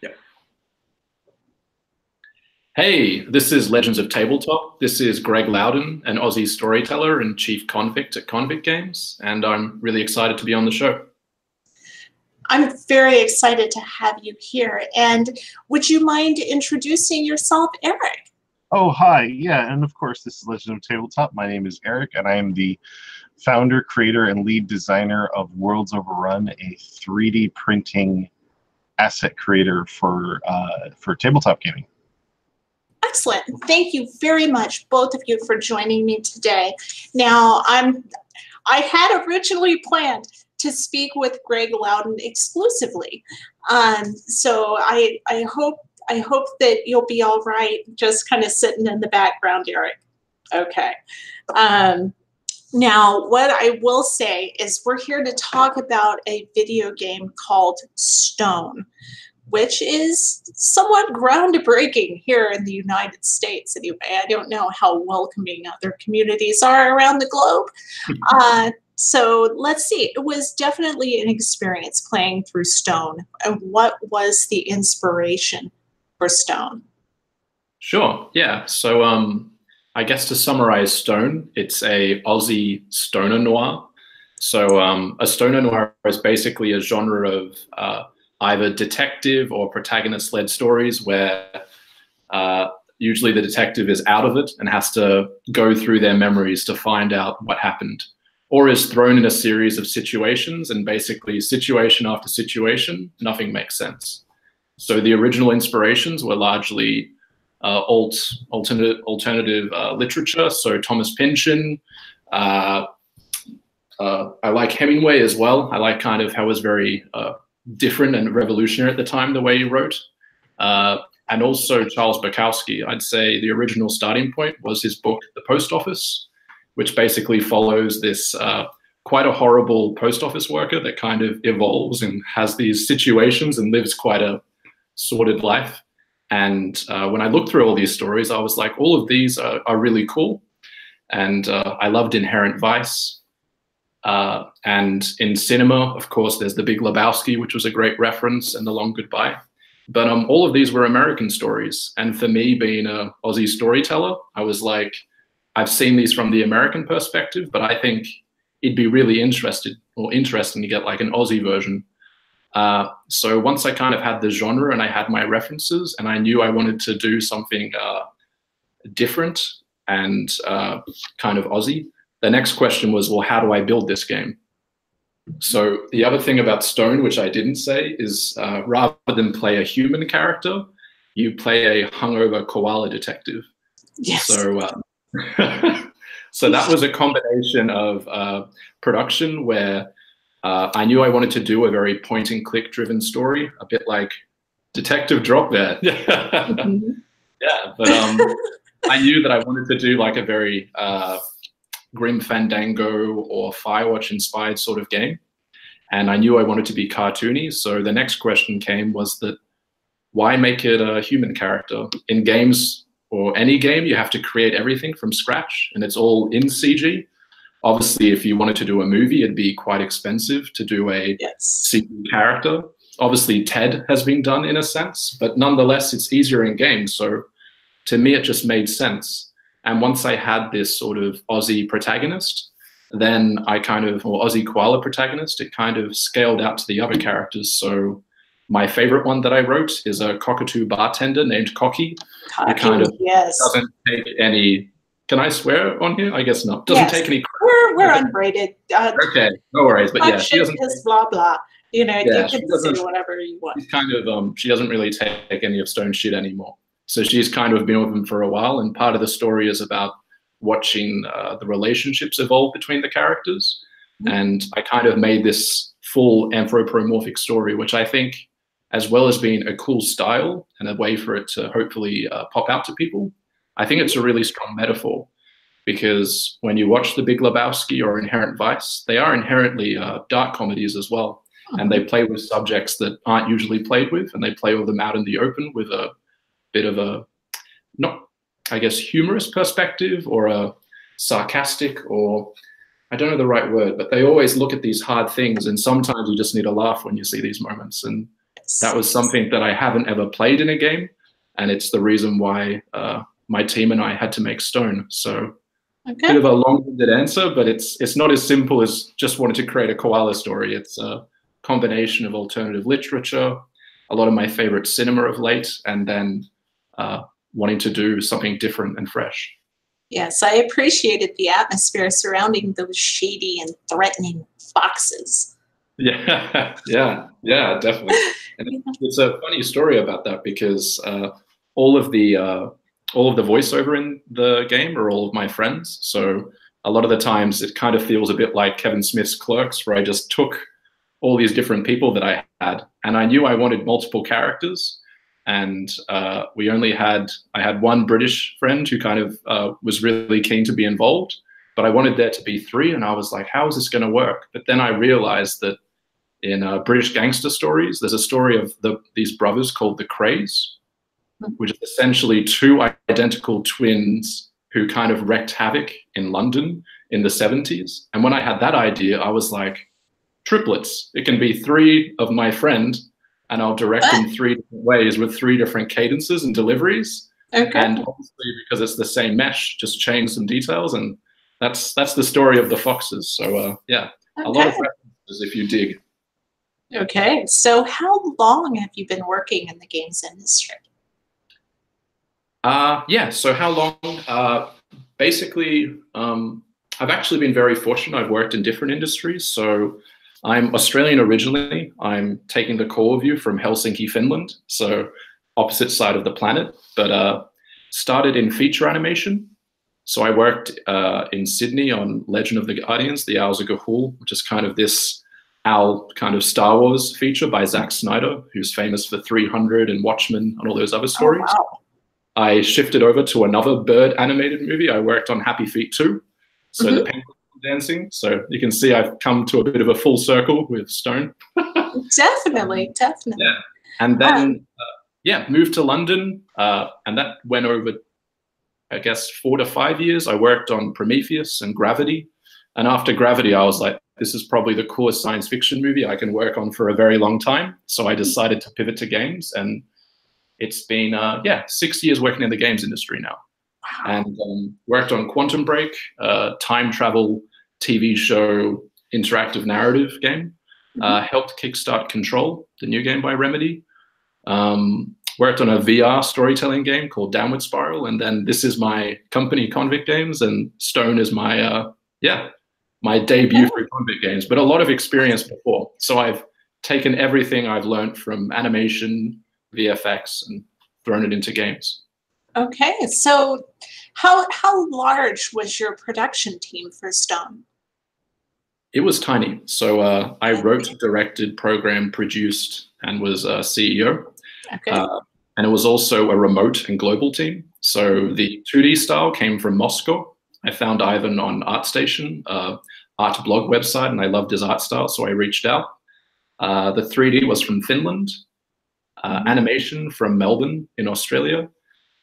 Yep. Hey, this is Legends of Tabletop. This is Greg Loudon, an Aussie storyteller and chief convict at Convict Games, and I'm really excited to be on the show. I'm very excited to have you here. And would you mind introducing yourself, Eric? Oh, hi. Yeah, and of course, this is Legend of Tabletop. My name is Eric, and I am the founder, creator, and lead designer of Worlds Overrun, a 3D printing asset creator for tabletop gaming. Excellent. Thank you very much, both of you, for joining me today. Now, I had originally planned to speak with Greg Loudon exclusively, so I hope that you'll be all right, just kind of sitting in the background, Eric. Okay. Now, what I will say is we're here to talk about a video game called Stone, which is somewhat groundbreaking here in the United States. Anyway, I don't know how welcoming other communities are around the globe. So let's see. It was definitely an experience playing through Stone. And what was the inspiration for Stone? Sure, yeah. So I guess to summarize Stone, it's a Aussie Stoner Noir. So a Stoner Noir is basically a genre of either detective or protagonist-led stories where usually the detective is out of it and has to go through their memories to find out what happened, or is thrown in a series of situations, and basically situation after situation, nothing makes sense. So the original inspirations were largely alternative literature, so Thomas Pynchon. I like Hemingway as well. I like kind of how it was very different and revolutionary at the time, the way he wrote. And also Charles Bukowski. I'd say the original starting point was his book, The Post Office, which basically follows this quite a horrible post office worker that kind of evolves and has these situations and lives quite a sordid life. And when I looked through all these stories, I was like, all of these are really cool. And I loved Inherent Vice. And in cinema, of course, there's The Big Lebowski, which was a great reference, and The Long Goodbye. But all of these were American stories. And for me, being an Aussie storyteller, I was like, I've seen these from the American perspective, but I think it'd be really interesting to get like an Aussie version. So once I kind of had the genre and I had my references and I knew I wanted to do something different and kind of Aussie, the next question was, well, how do I build this game? So the other thing about Stone, which I didn't say, is rather than play a human character, you play a hungover koala detective. Yes. So, so that was a combination of production where I knew I wanted to do a very point and click driven story, a bit like Detective Drop There. Mm-hmm. Yeah, but I knew that I wanted to do like a very Grim Fandango or Firewatch inspired sort of game. And I knew I wanted to be cartoony. So the next question came was that why make it a human character? In games or any game, you have to create everything from scratch and it's all in CG. Obviously, if you wanted to do a movie, it'd be quite expensive to do a CG character. Obviously, Ted has been done in a sense, but nonetheless, it's easier in games. So to me, it just made sense. And once I had this sort of Aussie protagonist, then I kind of, or Aussie koala protagonist, it kind of scaled out to the other characters. So my favorite one that I wrote is a cockatoo bartender named Cocky. Cocky, who kind of yes. doesn't take any, can I swear on here? I guess not. Doesn't take any credit. We're unrated. Okay, no worries. But yeah, she doesn't. Blah, blah. You know, Yeah, you can say whatever you want. She's kind of, she doesn't really take any of Stone's shit anymore. So she's kind of been with him for a while, and part of the story is about watching the relationships evolve between the characters. Mm-hmm. And I kind of made this full anthropomorphic story, which I think, as well as being a cool style and a way for it to hopefully pop out to people, I think it's a really strong metaphor. Because when you watch The Big Lebowski or Inherent Vice, they are inherently dark comedies as well. Mm-hmm. And they play with subjects that aren't usually played with, and they play with them out in the open with a bit of a, not, I guess, humorous perspective or a sarcastic, or I don't know the right word, but they always look at these hard things, and sometimes you just need a laugh when you see these moments. And that was something that I haven't ever played in a game, and it's the reason why my team and I had to make Stone. So Okay. bit of a long-winded answer, but it's not as simple as just wanting to create a koala story. It's a combination of alternative literature, a lot of my favorite cinema of late, and then wanting to do something different and fresh. Yes, I appreciated the atmosphere surrounding those shady and threatening foxes. Yeah, yeah, definitely. And it's a funny story about that because all of the voiceover in the game are all of my friends. So a lot of the times it kind of feels a bit like Kevin Smith's Clerks, where I just took all these different people that I had, and I knew I wanted multiple characters. And I had one British friend who kind of was really keen to be involved, but I wanted there to be 3, and I was like, how is this going to work? But then I realized that in British gangster stories, there's a story of these brothers called the Krays, which is essentially 2 identical twins who kind of wreaked havoc in London in the 70s. And when I had that idea, I was like, triplets. It can be 3 of my friend, and I'll direct in 3 different ways with 3 different cadences and deliveries. Okay. And obviously, because it's the same mesh, just change some details, and that's the story of the foxes. So yeah, a lot of references if you dig. Okay, so how long have you been working in the games industry? Yeah, so how long? Basically, I've actually been very fortunate. I've worked in different industries. So I'm Australian originally. I'm taking the call of you from Helsinki, Finland, so opposite side of the planet, but started in feature animation. So I worked in Sydney on Legend of the Guardians, the Owls of Ga'Hoole, which is kind of this owl kind of Star Wars feature by Zack Snyder, who's famous for 300 and Watchmen and all those other stories. Oh, wow. I shifted over to another bird animated movie. I worked on Happy Feet 2, so the penguin dancing. So you can see I've come to a bit of a full circle with Stone. Definitely. Yeah. And then, moved to London, and that went over, I guess, 4 to 5 years. I worked on Prometheus and Gravity. And after Gravity, I was like, this is probably the coolest science fiction movie I can work on for a very long time. So I decided to pivot to games, and it's been 6 years working in the games industry now. And worked on Quantum Break, time travel TV show, interactive narrative game. Helped kickstart Control, the new game by Remedy. Worked on a VR storytelling game called Downward Spiral, and then this is my company, Convict Games, and Stone is my my debut for Convict Games, but a lot of experience before. So I've taken everything I've learned from animation, VFX, and thrown it into games. Okay, so how large was your production team for Stone? It was tiny. So I wrote, directed, programmed, produced, and was CEO. Okay. And it was also a remote and global team. So the 2D style came from Moscow. I found Ivan on ArtStation, art blog website, and I loved his art style, so I reached out. The 3D was from Finland. Animation from Melbourne in Australia.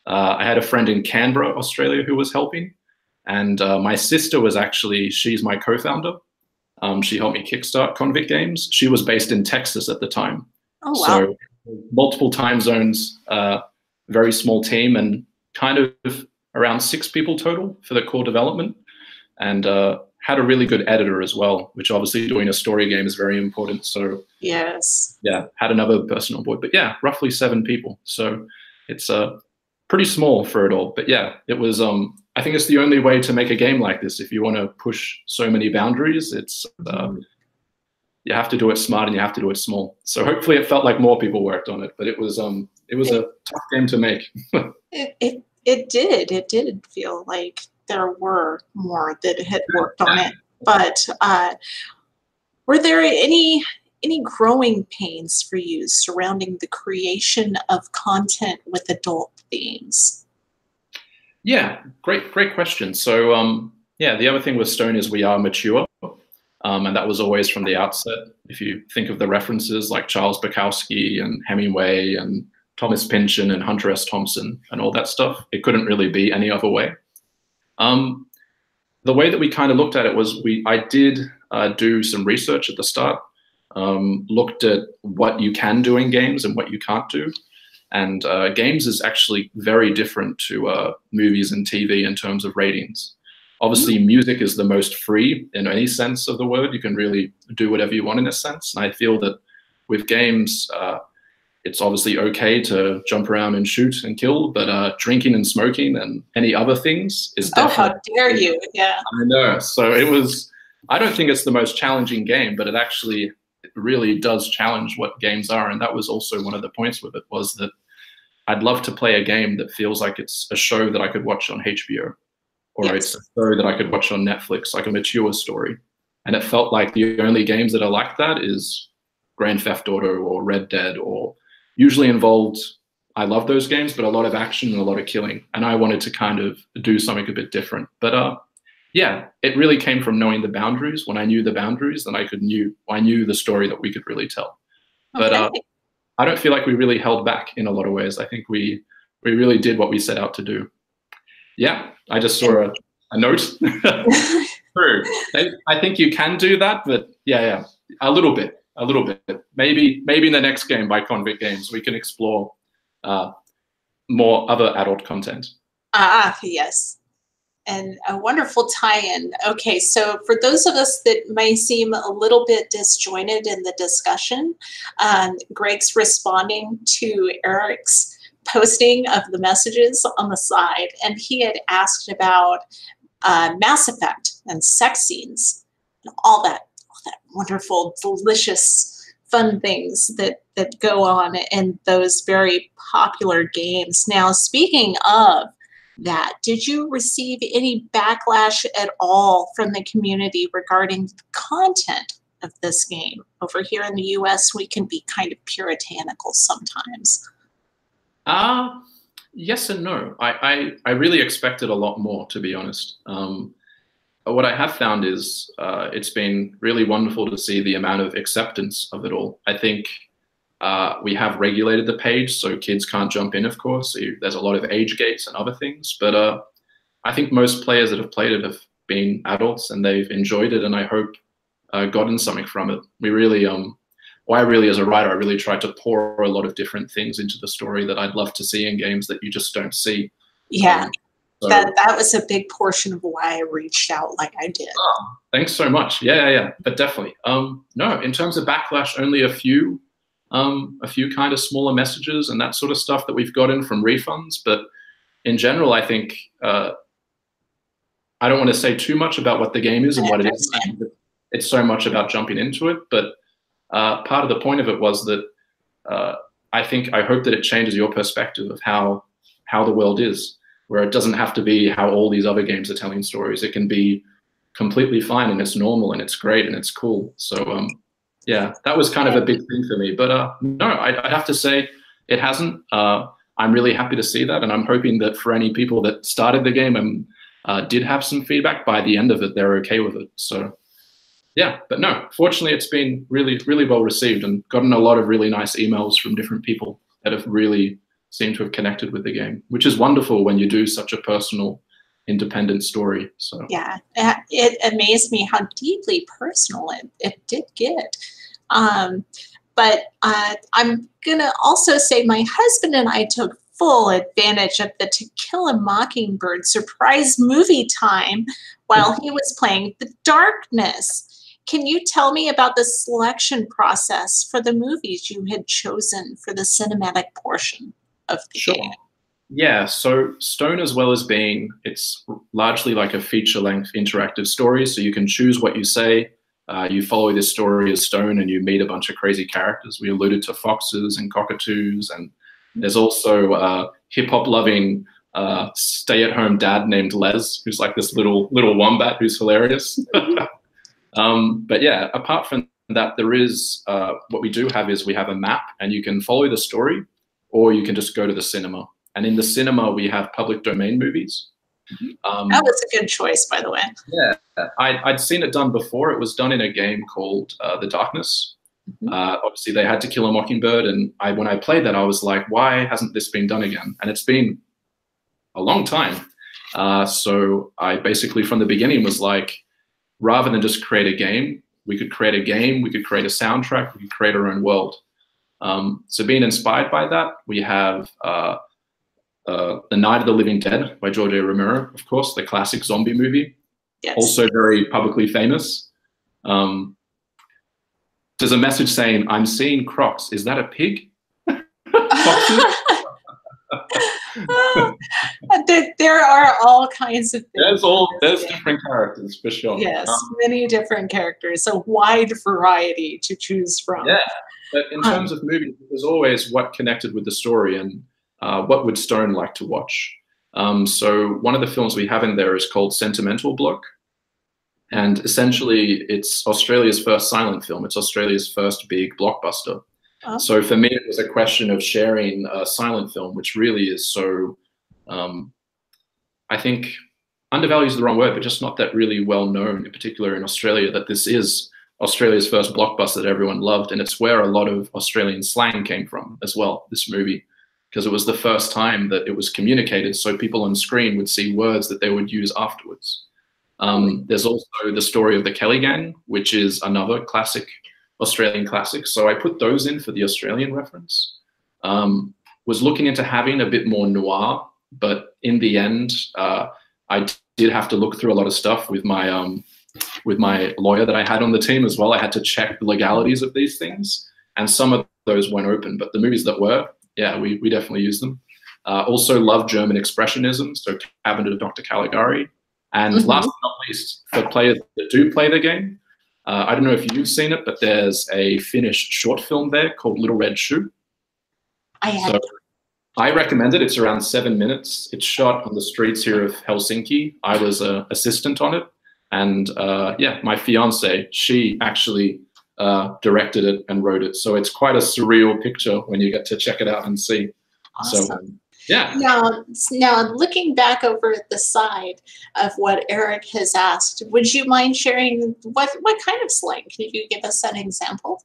I had a friend in Canberra, Australia, who was helping. And my sister was actually, she's my co-founder. She helped me kickstart Convict Games. She was based in Texas at the time. Oh, wow. So multiple time zones, very small team, and kind of around 6 people total for the core development. And had a really good editor as well, which obviously doing a story game is very important. So yes. Yeah, had another person on board. But yeah, roughly 7 people. So it's pretty small for it all. But yeah, it was, I think it's the only way to make a game like this. If you want to push so many boundaries, it's, you have to do it smart and you have to do it small. So hopefully it felt like more people worked on it, but it was a tough game to make. It did feel like there were more that had worked on it. But were there any growing pains for you surrounding the creation of content with adult themes? Yeah, great question. So the other thing with Stone is we are mature, and that was always from the outset. If you think of the references like Charles Bukowski and Hemingway and Thomas Pynchon and Hunter S. Thompson and all that stuff, it couldn't really be any other way. The way that we kind of looked at it was I did do some research at the start. looked at what you can do in games and what you can't do. And games is actually very different to movies and TV in terms of ratings. Obviously, music is the most free in any sense of the word. You can really do whatever you want in a sense. And I feel that with games, it's obviously okay to jump around and shoot and kill, but drinking and smoking and any other things is definitely— Oh, how dare you? Yeah. I know. So it was— I don't think it's the most challenging game, but it really does challenge what games are. And that was also one of the points with it, was that I'd love to play a game that feels like it's a show that I could watch on HBO, or it's a story that I could watch on Netflix, like a mature story. And it felt like the only games that are like that is Grand Theft Auto or Red Dead, or usually involved— I love those games, but a lot of action and a lot of killing. And I wanted to kind of do something a bit different. But yeah, it really came from knowing the boundaries. When I knew the boundaries, then I knew the story that we could really tell. Okay. But I don't feel like we really held back in a lot of ways. I think we really did what we set out to do. Yeah, I just saw a note. True. I think you can do that, but yeah, a little bit. Maybe in the next game by Convict Games, we can explore more other adult content. Yes. And a wonderful tie-in. Okay, so for those of us that may seem a little bit disjointed in the discussion, Greg's responding to Eric's posting of the messages on the side, and he had asked about Mass Effect and sex scenes and all that wonderful, delicious, fun things that go on in those very popular games. Now, speaking of that, did you receive any backlash at all from the community regarding the content of this game? Over here in the US, we can be kind of puritanical sometimes. Yes and no. I really expected a lot more, to be honest. What I have found is it's been really wonderful to see the amount of acceptance of it all. I think we have regulated the page, so kids can't jump in, of course. So there's a lot of age gates and other things. But I think most players that have played it have been adults and they've enjoyed it, and I hope gotten something from it. We really, as a writer, I really tried to pour a lot of different things into the story that I'd love to see in games that you just don't see. Yeah, so, that was a big portion of why I reached out like I did. Oh, thanks so much. Yeah, but definitely. No, in terms of backlash, only a few kind of smaller messages and that sort of stuff that we've gotten from refunds. But in general, I think I don't want to say too much about what the game is and what it is. It's so much about jumping into it. But part of the point of it was that I hope that it changes your perspective of how the world is, where it doesn't have to be how all these other games are telling stories. It can be completely fine and it's normal and it's great and it's cool. So yeah, that was kind of a big thing for me. But no, I'd have to say it hasn't. I'm really happy to see that, and I'm hoping that for any people that started the game and did have some feedback, by the end of it, they're okay with it. So yeah, but no, fortunately, it's been really, really well received and gotten a lot of really nice emails from different people that have really seemed to have connected with the game, which is wonderful when you do such a personal, independent story. So yeah, it amazed me how deeply personal it did get. But I'm gonna also say my husband and I took full advantage of the To Kill a Mockingbird surprise movie time while he was playing The Darkness. Can you tell me about the selection process for the movies you had chosen for the cinematic portion of the game? Yeah, so Stone, as well as being, it's largely like a feature-length interactive story, so you can choose what you say. You follow this story as Stone and you meet a bunch of crazy characters. We alluded to foxes and cockatoos, and there's also a hip-hop loving stay-at-home dad named Les, who's like this little wombat who's hilarious. But yeah, apart from that, there is, what we do have is we have a map, and you can follow the story, or you can just go to the cinema. And in the cinema, we have public domain movies. That was a good choice, by the way. Yeah, I'd seen it done before. It was done in a game called The Darkness. Obviously, they had To Kill a Mockingbird, and when I played that, I was like, why hasn't this been done again? And it's been a long time. So I basically, from the beginning, was like, rather than just create a game, We could create a game, we could create a soundtrack, we could create our own world. So being inspired by that, we have The Night of the Living Dead by George A. Romero, of course, the classic zombie movie. Yes. Also very publicly famous. There's a message saying, "I'm seeing crocs. Is that a pig?" There are all kinds of things. There's different characters for sure. Yes, many different characters, a wide variety to choose from. Yeah, but in terms of movies, there's always what connected with the story and what would Stone like to watch. So one of the films we have in there is called Sentimental Bloke. And essentially, it's Australia's first silent film. It's Australia's first big blockbuster. Oh. So for me, it was a question of sharing a silent film, which really is so, I think, undervalued is the wrong word, but just not that really well known, in particular in Australia, that this is Australia's first blockbuster that everyone loved. And it's where a lot of Australian slang came from as well, this movie, because it was the first time that it was communicated so people on screen would see words that they would use afterwards. There's also the story of the Kelly Gang, which is another classic, Australian classic. So I put those in for the Australian reference. Was looking into having a bit more noir, but in the end, I did have to look through a lot of stuff with my lawyer that I had on the team as well. I had to check the legalities of these things, and some of those weren't open, but the movies that were, yeah, we definitely used them. Also love German expressionism, so Cabinet of Dr. Caligari. And last but not least, for players that do play the game, I don't know if you've seen it, but there's a Finnish short film there called Little Red Shoe. So I recommend it. It's around 7 minutes. It's shot on the streets here of Helsinki. I was an assistant on it. And yeah, my fiance, she actually directed it and wrote it. So it's quite a surreal picture when you get to check it out and see. Awesome. So, yeah. Now, looking back over at the side of what Eric has asked, would you mind sharing what kind of slang? Can you give us an example?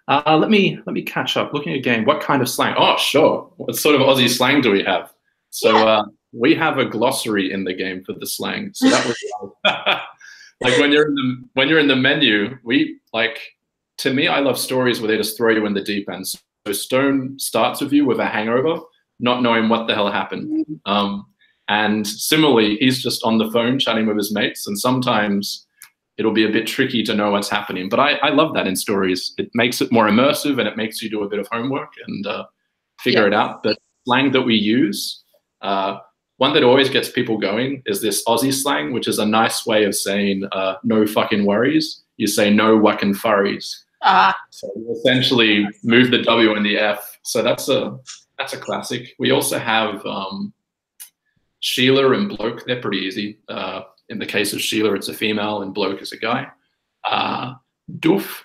Let me catch up. Looking at a game, what kind of slang? Oh, sure. What sort of Aussie slang do we have? So we have a glossary in the game for the slang. So that was like when you're in the menu, we like. To me, I love stories where they just throw you in the deep end. So Stone starts with you with a hangover, not knowing what the hell happened. And similarly, he's just on the phone chatting with his mates, and sometimes it'll be a bit tricky to know what's happening. But I love that in stories. It makes it more immersive, and it makes you do a bit of homework and figure it out. But slang that we use, one that always gets people going is this Aussie slang, which is a nice way of saying no fucking worries. You say no whacking furries. So you essentially move the W and the F. So that's a classic. We also have Sheila and bloke. They're pretty easy. In the case of Sheila, it's a female, and bloke is a guy. Doof.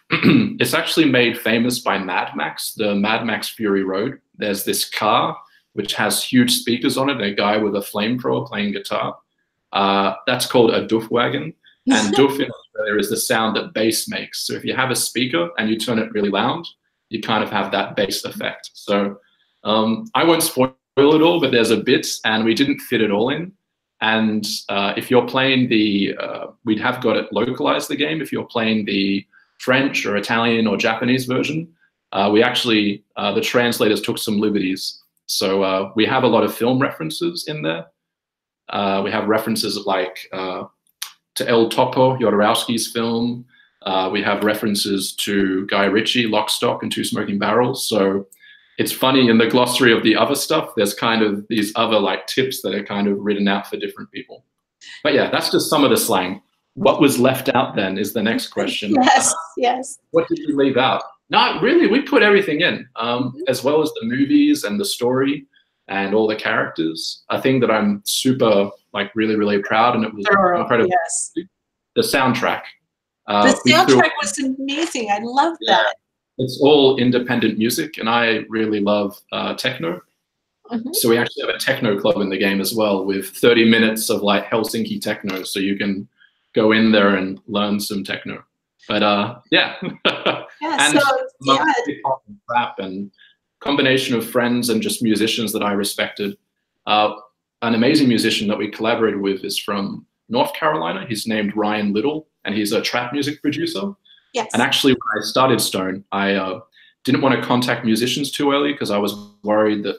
It's actually made famous by Mad Max, the Mad Max Fury Road. There's this car which has huge speakers on it, and a guy with a flamethrower playing guitar. That's called a doof wagon. And doof in Australia is the sound that bass makes. So if you have a speaker and you turn it really loud, you kind of have that bass effect. So I won't spoil it all, but there's a bit, and we didn't fit it all in. And if you're playing we'd have got it localized, the game. If you're playing the French or Italian or Japanese version, we actually, the translators took some liberties. So we have a lot of film references in there. We have references like to El Topo, Jodorowsky's film. We have references to Guy Ritchie, Lock, Stock, and Two Smoking Barrels. So it's funny, in the glossary of the other stuff, there's kind of these other like tips that are kind of written out for different people. But yeah, that's just some of the slang. What was left out then is the next question. Yes, yes. What did we leave out? No, really, we put everything in, as well as the movies and the story and all the characters. A thing that I'm super, like, really proud, and it was incredible. Yes. The soundtrack. The soundtrack was amazing. I love that. It's all independent music, and I really love techno. So we actually have a techno club in the game as well, with 30 minutes of like Helsinki techno, so you can go in there and learn some techno. But yeah, and rap and combination of friends and just musicians that I respected. An amazing musician that we collaborated with is from North Carolina. He's named Ryan Little. and he's a trap music producer. Yes. And actually, when I started Stone, I didn't want to contact musicians too early because I was worried that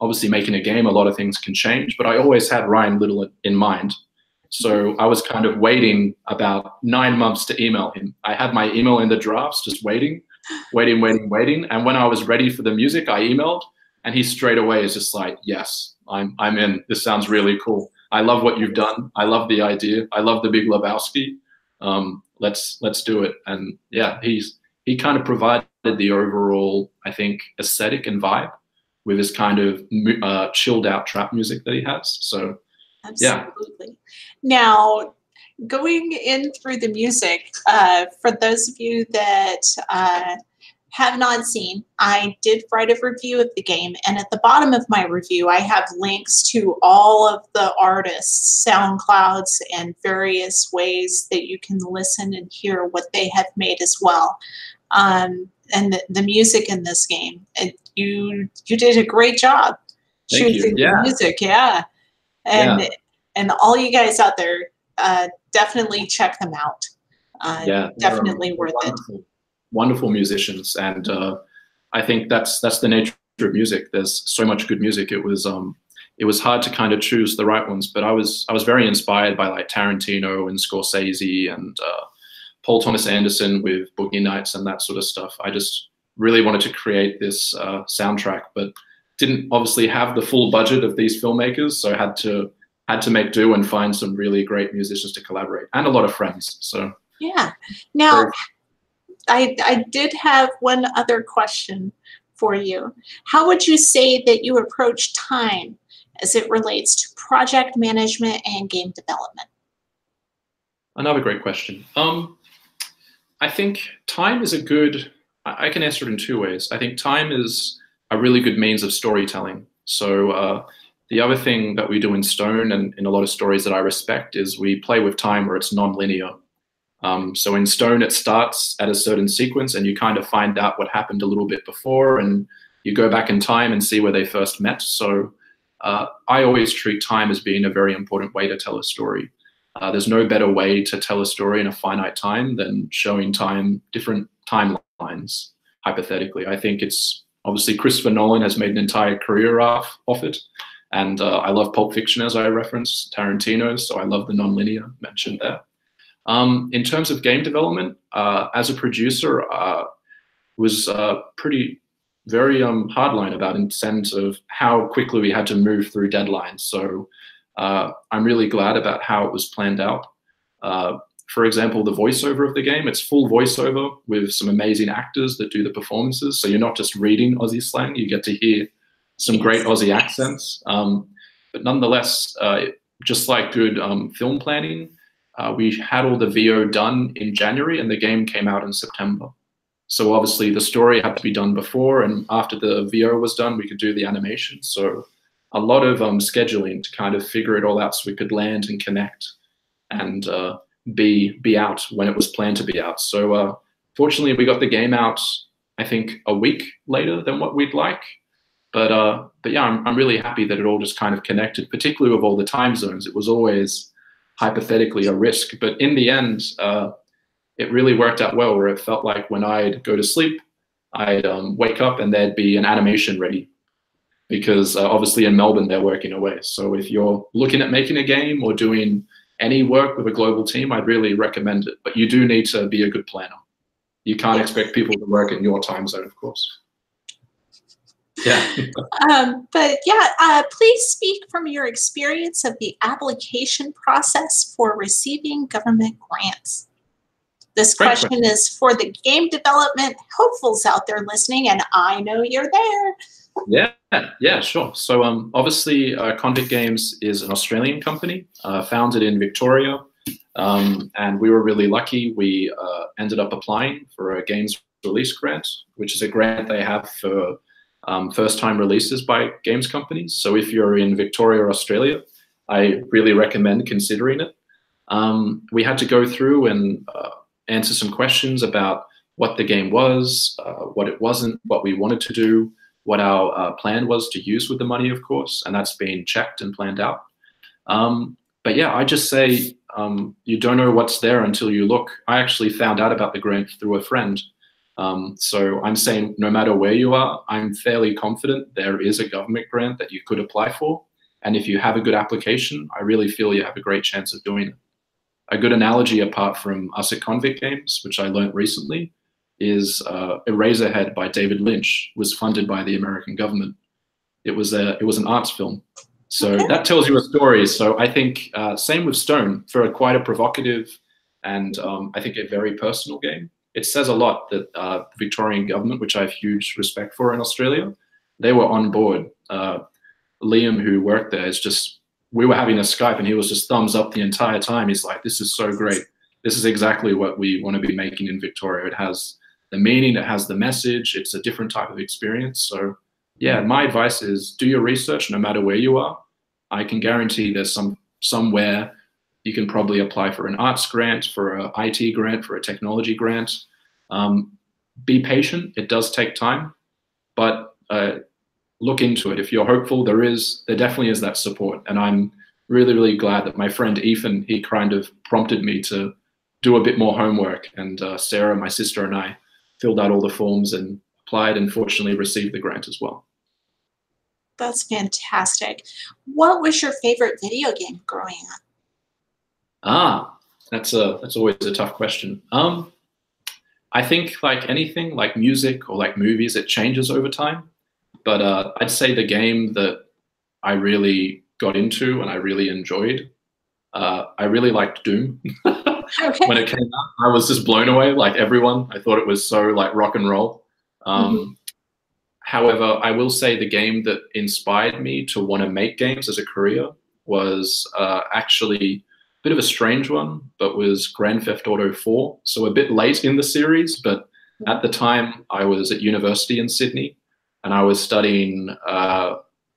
obviously making a game, a lot of things can change, but I always had Ryan Little in mind. So I was kind of waiting about 9 months to email him. I had my email in the drafts, just waiting. And when I was ready for the music, I emailed, and he straight away is just like, yes, I'm in. This sounds really cool. I love what you've done. I love the idea. I love the Big Lebowski. Let's do it. And yeah, he kind of provided the overall, I think, aesthetic and vibe with his kind of chilled out trap music that he has. So absolutely. Yeah. Now, going in through the music, for those of you that have not seen, I did write a review of the game, and at the bottom of my review, I have links to all of the artists' SoundClouds and various ways that you can listen and hear what they have made as well. And the music in this game, you did a great job choosing the music, and all you guys out there, definitely check them out. Definitely worth it. Wonderful musicians, and I think that's the nature of music. There's so much good music. It was hard to kind of choose the right ones, but I was very inspired by like Tarantino and Scorsese and Paul Thomas Anderson with Boogie Nights and that sort of stuff. I just really wanted to create this soundtrack, but didn't obviously have the full budget of these filmmakers, so had to make do and find some really great musicians to collaborate, and a lot of friends. So yeah. Now, I did have one other question for you. How would you say that you approach time as it relates to project management and game development? Another great question. I think time is I can answer it in two ways. I think time is a really good means of storytelling. So the other thing that we do in Stone and in a lot of stories that I respect is we play with time where it's non-linear. So in Stone, it starts at a certain sequence and you kind of find out what happened a little bit before, and you go back in time and see where they first met. So I always treat time as being a very important way to tell a story. There's no better way to tell a story in a finite time than showing different timelines, hypothetically. I think it's obviously Christopher Nolan has made an entire career off it. And I love Pulp Fiction, as I referenced, Tarantino, so I love the non-linear mentioned there. In terms of game development, as a producer, was very hardline about in sense of how quickly we had to move through deadlines. So I'm really glad about how it was planned out. For example, the voiceover of the game, it's full voiceover with some amazing actors that do the performances. So you're not just reading Aussie slang, you get to hear some great Aussie accents. But nonetheless, just like good film planning, we had all the VO done in January and the game came out in September. So obviously the story had to be done before, and after the VO was done, we could do the animation. So a lot of scheduling to kind of figure it all out so we could land and connect and be out when it was planned to be out. So fortunately, we got the game out, I think, a week later than what we'd like. But yeah, I'm really happy that it all just kind of connected, particularly with all the time zones. It was always hypothetically a risk, but in the end, it really worked out well, where it felt like when I'd go to sleep, I'd wake up and there'd be an animation ready, because obviously in Melbourne, they're working away. So if you're looking at making a game or doing any work with a global team, I'd really recommend it. But you do need to be a good planner. You can't expect people to work in your time zone, of course. Yeah. But yeah, please speak from your experience of the application process for receiving government grants. This question is for the game development hopefuls out there listening, and I know you're there. Yeah, sure. So obviously, Convict Games is an Australian company founded in Victoria, and we were really lucky. We ended up applying for a games release grant, which is a grant they have for first-time releases by games companies. So if you're in Victoria or Australia, I really recommend considering it. We had to go through and answer some questions about what the game was, what it wasn't, what we wanted to do, what our plan was to use with the money, of course, and that's been checked and planned out. But yeah, I just say you don't know what's there until you look. I actually found out about the grant through a friend. So I'm saying no matter where you are, I'm fairly confident there is a government grant that you could apply for. And if you have a good application, I really feel you have a great chance of doing it. A good analogy, apart from us at Convict Games, which I learned recently, is Eraserhead by David Lynch was funded by the American government. It was an arts film. So Okay. that tells you a story. So I think same with Stone, for quite a provocative and I think a very personal game. It says a lot that the Victorian government, which I have huge respect for in Australia, they were on board. Liam, who worked there, is just, we were having a Skype and he was just thumbs up the entire time. He's like, this is so great. This is exactly what we want to be making in Victoria. It has the meaning, it has the message, it's a different type of experience. So yeah, my advice is do your research no matter where you are. I can guarantee there's somewhere you can probably apply for an arts grant, for an IT grant, for a technology grant. Be patient, it does take time, but look into it. If you're hopeful, there definitely is that support. And I'm really, really glad that my friend Ethan, he kind of prompted me to do a bit more homework. And Sarah, my sister, and I filled out all the forms and applied, and fortunately received the grant as well. That's fantastic. What was your favorite video game growing up? That's always a tough question. I think like anything, like music or like movies, it changes over time. But I'd say the game that I really got into and I really enjoyed, I really liked Doom. Okay. When it came out, I was just blown away, like everyone. I thought it was so like rock and roll. However, I will say the game that inspired me to want to make games as a career was actually a bit of a strange one, but was Grand Theft Auto 4. So a bit late in the series, but at the time I was at university in Sydney and I was studying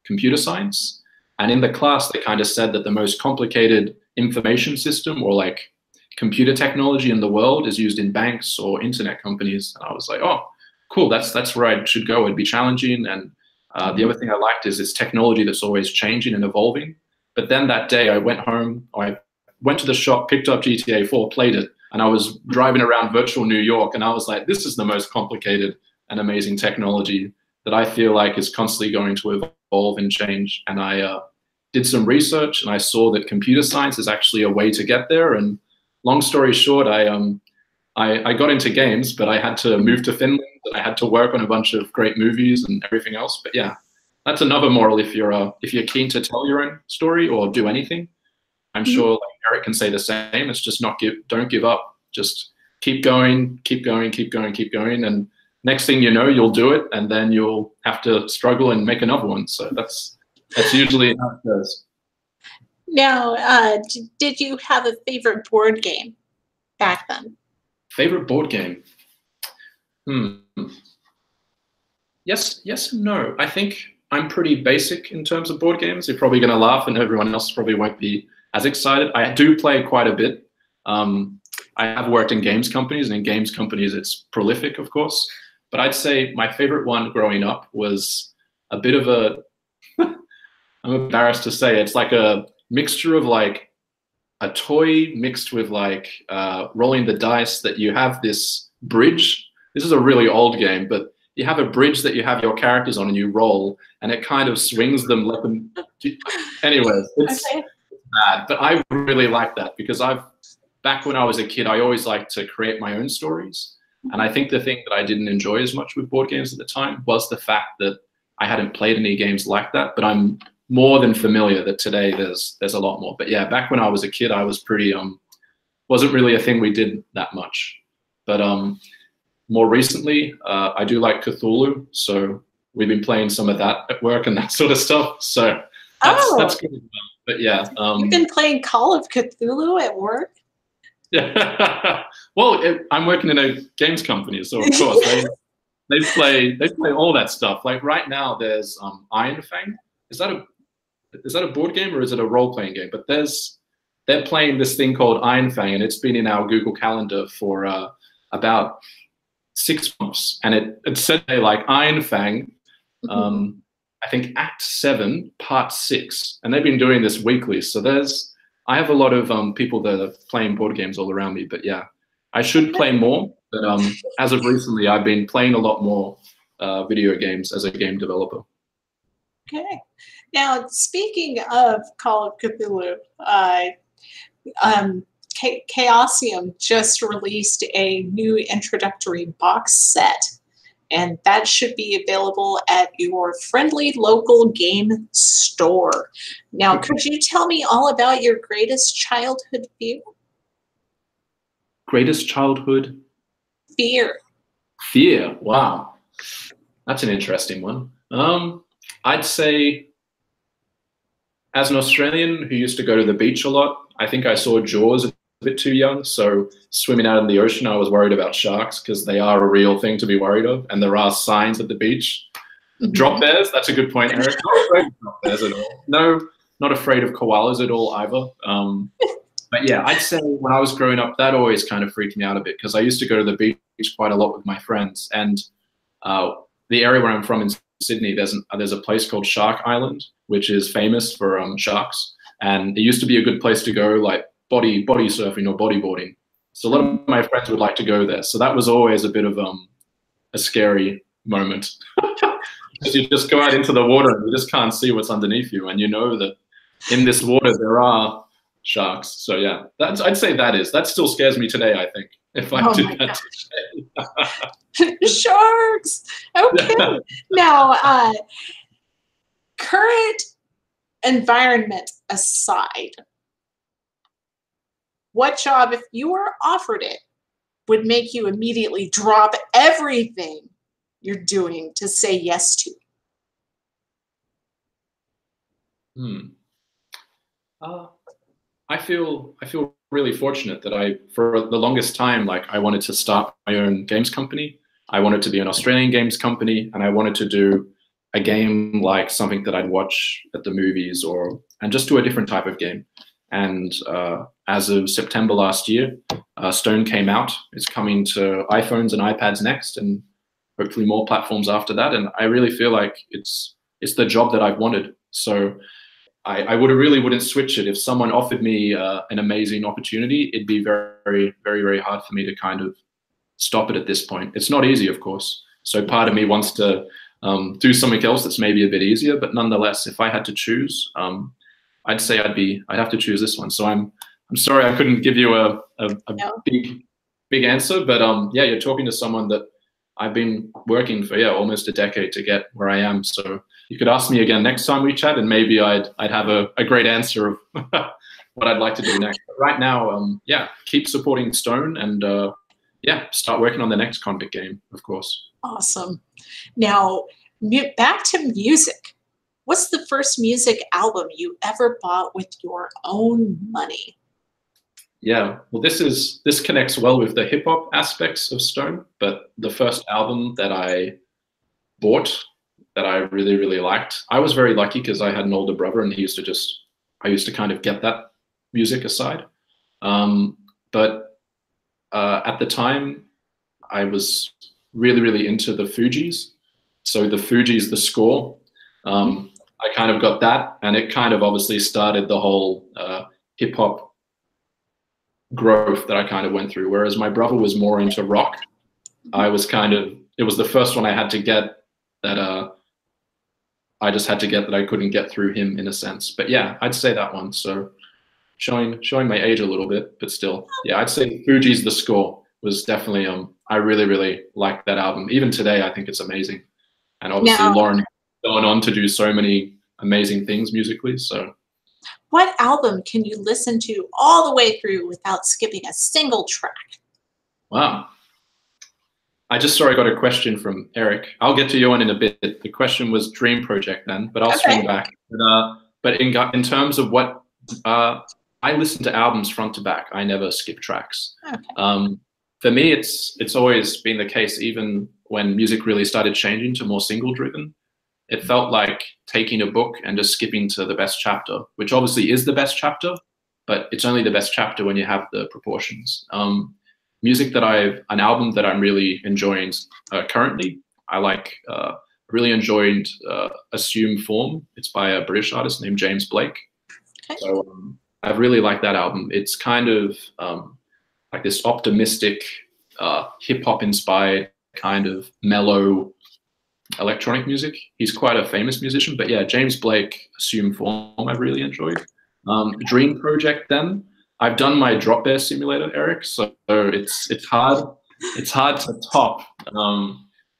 computer science. And in the class, they kind of said that the most complicated information system or like computer technology in the world is used in banks or internet companies. And I was like, oh, cool, that's where I should go. It'd be challenging. And the other thing I liked is it's technology that's always changing and evolving. But then that day I went home, I went to the shop, picked up GTA 4, played it, and I was driving around virtual New York, and I was like, this is the most complicated and amazing technology that I feel like is constantly going to evolve and change. And I did some research, and I saw that computer science is actually a way to get there. And long story short, I got into games, but I had to move to Finland, and I had to work on a bunch of great movies and everything else. But yeah, that's another moral. If you're keen to tell your own story or do anything, I'm sure like Eric can say the same. It's just don't give up. Just keep going, keep going, keep going, keep going. And next thing you know, you'll do it, and then you'll have to struggle and make another one. So that's usually how it goes. Now, did you have a favorite board game back then? Favorite board game? Yes and no. I think I'm pretty basic in terms of board games. You're probably going to laugh, and everyone else probably won't be as excited. I do play quite a bit. I have worked in games companies, and in games companies, it's prolific, of course. But I'd say my favorite one growing up was a bit of a, I'm embarrassed to say, it's like a mixture of like a toy mixed with like rolling the dice, that you have this bridge. This is a really old game, but you have a bridge that you have your characters on and you roll, and it kind of swings them like anyways, it's bad. But I really like that because back when I was a kid, I always liked to create my own stories. And I think the thing that I didn't enjoy as much with board games at the time was the fact that I hadn't played any games like that, but I'm more than familiar that today there's a lot more. But yeah, back when I was a kid, I was pretty, wasn't really a thing we did that much. But more recently, I do like Cthulhu. So we've been playing some of that at work and that sort of stuff. So that's good. But yeah. You've been playing Call of Cthulhu at work? Yeah. Well, I'm working in a games company, so of course they play all that stuff. Like right now, there's Iron Fang. Is that a board game or is it a role-playing game? But they're playing this thing called Iron Fang, and it's been in our Google Calendar for about 6 months. And it said like Iron Fang, I think Act 7, Part 6, and they've been doing this weekly. So there's I have a lot of people that are playing board games all around me, but yeah, I should play more. But as of recently, I've been playing a lot more video games as a game developer. Okay. Now, speaking of Call of Cthulhu, Chaosium just released a new introductory box set, and that should be available at your friendly local game store. Now, could you tell me all about your greatest childhood fear? Greatest childhood Fear. fear. Wow, that's an interesting one. I'd say, as an Australian who used to go to the beach a lot, I think I saw Jaws a bit too young. So swimming out in the ocean, I was worried about sharks because they are a real thing to be worried of, and there are signs at the beach. Drop bears, that's a good point, Eric. Not afraid of drop bears at all. No, not afraid of koalas at all either. But yeah, I'd say when I was growing up, that always kind of freaked me out a bit because I used to go to the beach quite a lot with my friends. And the area where I'm from in Sydney, there's a place called Shark Island, which is famous for sharks. And it used to be a good place to go, like body surfing or bodyboarding. So a lot of my friends would like to go there. So that was always a bit of a scary moment. Because you just go out into the water and you just can't see what's underneath you. And you know that in this water there are sharks. So yeah, I'd say that still scares me today, I think, if I did that today. Sharks. Okay. Now, current environment aside, what job, if you were offered it, would make you immediately drop everything you're doing to say yes to? I feel really fortunate that for the longest time, like I wanted to start my own games company. I wanted to be an Australian games company, and I wanted to do a game like something that I'd watch at the movies, and just do a different type of game. And as of September last year, Stone came out. It's coming to iPhones and iPads next, and hopefully more platforms after that. And I really feel like it's the job that I've wanted. So I really wouldn't switch it. If someone offered me an amazing opportunity, it'd be very, very, very hard for me to kind of stop it at this point. It's not easy, of course. So part of me wants to do something else that's maybe a bit easier, but nonetheless, if I had to choose, I'd say I'd have to choose this one. So I'm sorry I couldn't give you a No. big answer, but yeah, you're talking to someone that I've been working for almost a decade to get where I am. So you could ask me again next time we chat, and maybe I'd have a great answer of what I'd like to do next. But right now, yeah, keep supporting Stone, and yeah, start working on the next Convict game, of course. Awesome. Now, back to music. What's the first music album you ever bought with your own money? Yeah, well, this connects well with the hip hop aspects of Stone, but the first album that I bought that I really, really liked, I was very lucky because I had an older brother, and I used to kind of get that music aside. But at the time, I was really, really into the Fugees. So the Fugees, the score, I kind of got that, and it kind of obviously started the whole hip hop growth that I kind of went through. Whereas my brother was more into rock. It was the first one I had to get that I just had to get that I couldn't get through him, in a sense. But yeah, I'd say that one. So showing my age a little bit, but still, yeah, I'd say Fugees, the score was definitely I really, really liked that album. Even today, I think it's amazing. And obviously Lauren going on to do so many amazing things musically. So what album can you listen to all the way through without skipping a single track? Wow. I just saw I got a question from Eric. I'll get to your one in a bit. The question was Dream Project then, but I'll swing back. But in terms of what, I listen to albums front to back. I never skip tracks. Okay. For me, it's always been the case, even when music really started changing to more single driven. It felt like taking a book and just skipping to the best chapter, which obviously is the best chapter, but it's only the best chapter when you have the proportions. An album that I'm really enjoying currently, I really enjoyed Assume Form. It's by a British artist named James Blake. Okay. So I've really liked that album. It's kind of like this optimistic, hip hop inspired kind of mellow electronic music. He's quite a famous musician, but yeah, James Blake, Assume Form, I've really enjoyed. Dream Project, then I've done my Drop Bear Simulator, Eric, so it's hard to top.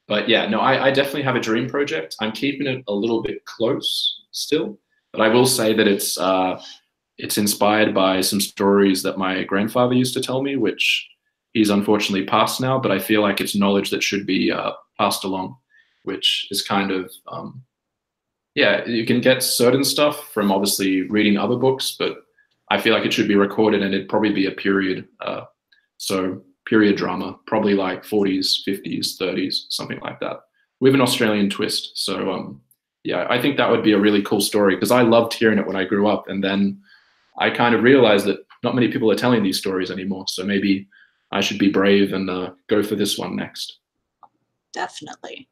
But yeah, no, I definitely have a Dream Project. I'm keeping it a little bit close still, but I will say that it's inspired by some stories that my grandfather used to tell me, which he's unfortunately passed now, but I feel like it's knowledge that should be passed along, which is kind of, yeah, you can get certain stuff from obviously reading other books, but I feel like it should be recorded, and it'd probably be a period, so period drama, probably like 40s, 50s, 30s, something like that, with an Australian twist. So yeah, I think that would be a really cool story, because I loved hearing it when I grew up, and then I kind of realized that not many people are telling these stories anymore. So maybe I should be brave and go for this one next. Definitely.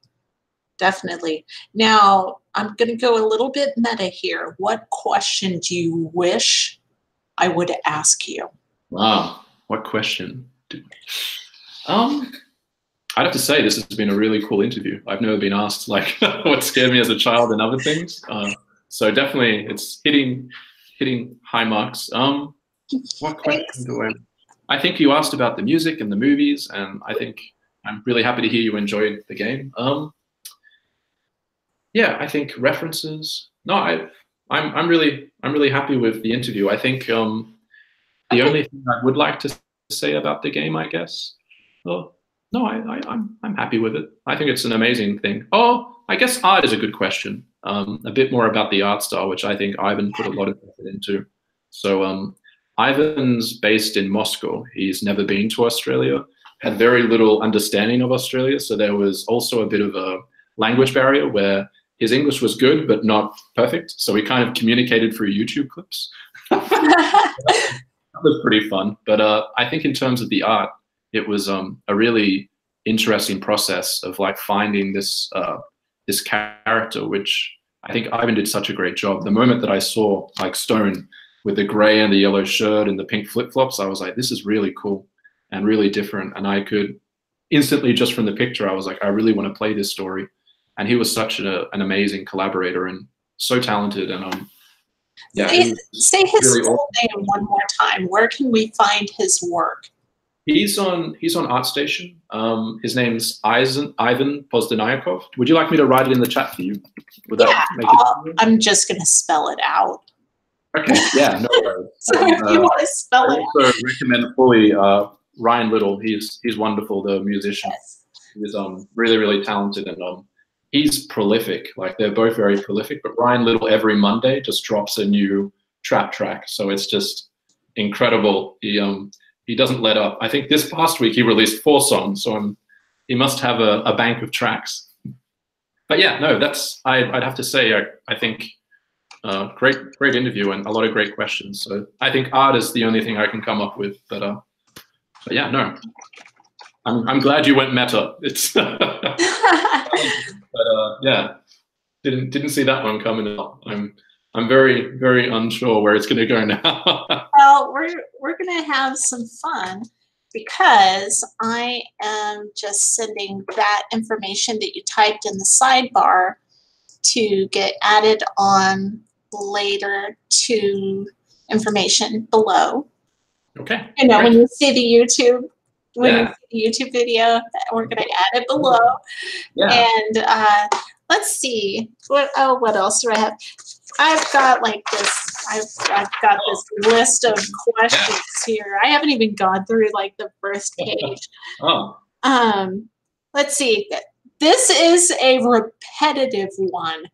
Definitely. Now, I'm going to go a little bit meta here. What question do you wish I would ask you? Wow, what question? I'd have to say this has been a really cool interview. I've never been asked like what scared me as a child and other things. So definitely it's hitting high marks. What question do I think you asked about the music and the movies, and I think I'm really happy to hear you enjoyed the game. Yeah, I think references. No, I'm really happy with the interview. I think the only thing I would like to say about the game, I guess. Well, no, I'm happy with it. I think it's an amazing thing. Oh, I guess art is a good question. A bit more about the art style, which I think Ivan put a lot of effort into. So Ivan's based in Moscow. He's never been to Australia, had very little understanding of Australia. So there was also a bit of a language barrier where his English was good, but not perfect. So we kind of communicated through YouTube clips. That was pretty fun. But I think in terms of the art, it was a really interesting process of like finding this this character, which I think Ivan did such a great job. The moment that I saw like Stone with the gray and the yellow shirt and the pink flip-flops, I was like, this is really cool and really different. And I could instantly, just from the picture, I was like, I really want to play this story. And he was such an amazing collaborator and so talented. And yeah, say his really full name one more time. Where can we find his work? He's on ArtStation. His name's Ivan Pozdeniakov. Would you like me to write it in the chat for you? Would Yeah, I'm just going to spell it out. Okay, yeah, no worries. So if you want to spell I it also recommend fully Ryan Little. He's wonderful, the musician. Yes. He's really, really talented, and he's prolific. Like, they're both very prolific, but Ryan Little every Monday just drops a new trap track. So it's just incredible. He doesn't let up. I think this past week he released 4 songs, so he must have a bank of tracks. But yeah, no, I'd have to say, I think great interview and a lot of great questions. So I think art is the only thing I can come up with. But yeah, no, I'm glad you went meta. It's but yeah, didn't see that one coming up. I'm very, very unsure where it's going to go now. Well, we're going to have some fun because I am just sending that information that you typed in the sidebar to get added on later to information below. Okay. You know, great. when you see the YouTube, Yeah. you see the YouTube video, we're going to add it below. Yeah. And let's see, what else do I have? I've got like this. I've got this list of questions here. I haven't even gone through like the first page. Oh. Let's see. This is a repetitive one,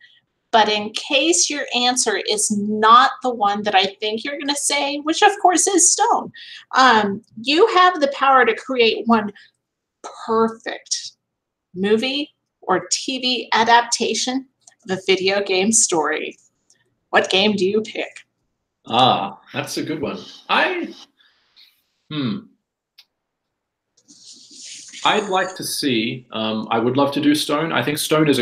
but in case your answer is not the one that I think you're going to say, which of course is Stone, you have the power to create one perfect movie or TV adaptation of a video game story. What game do you pick? Ah, that's a good one. I'd like to see, I would love to do Stone. I think Stone is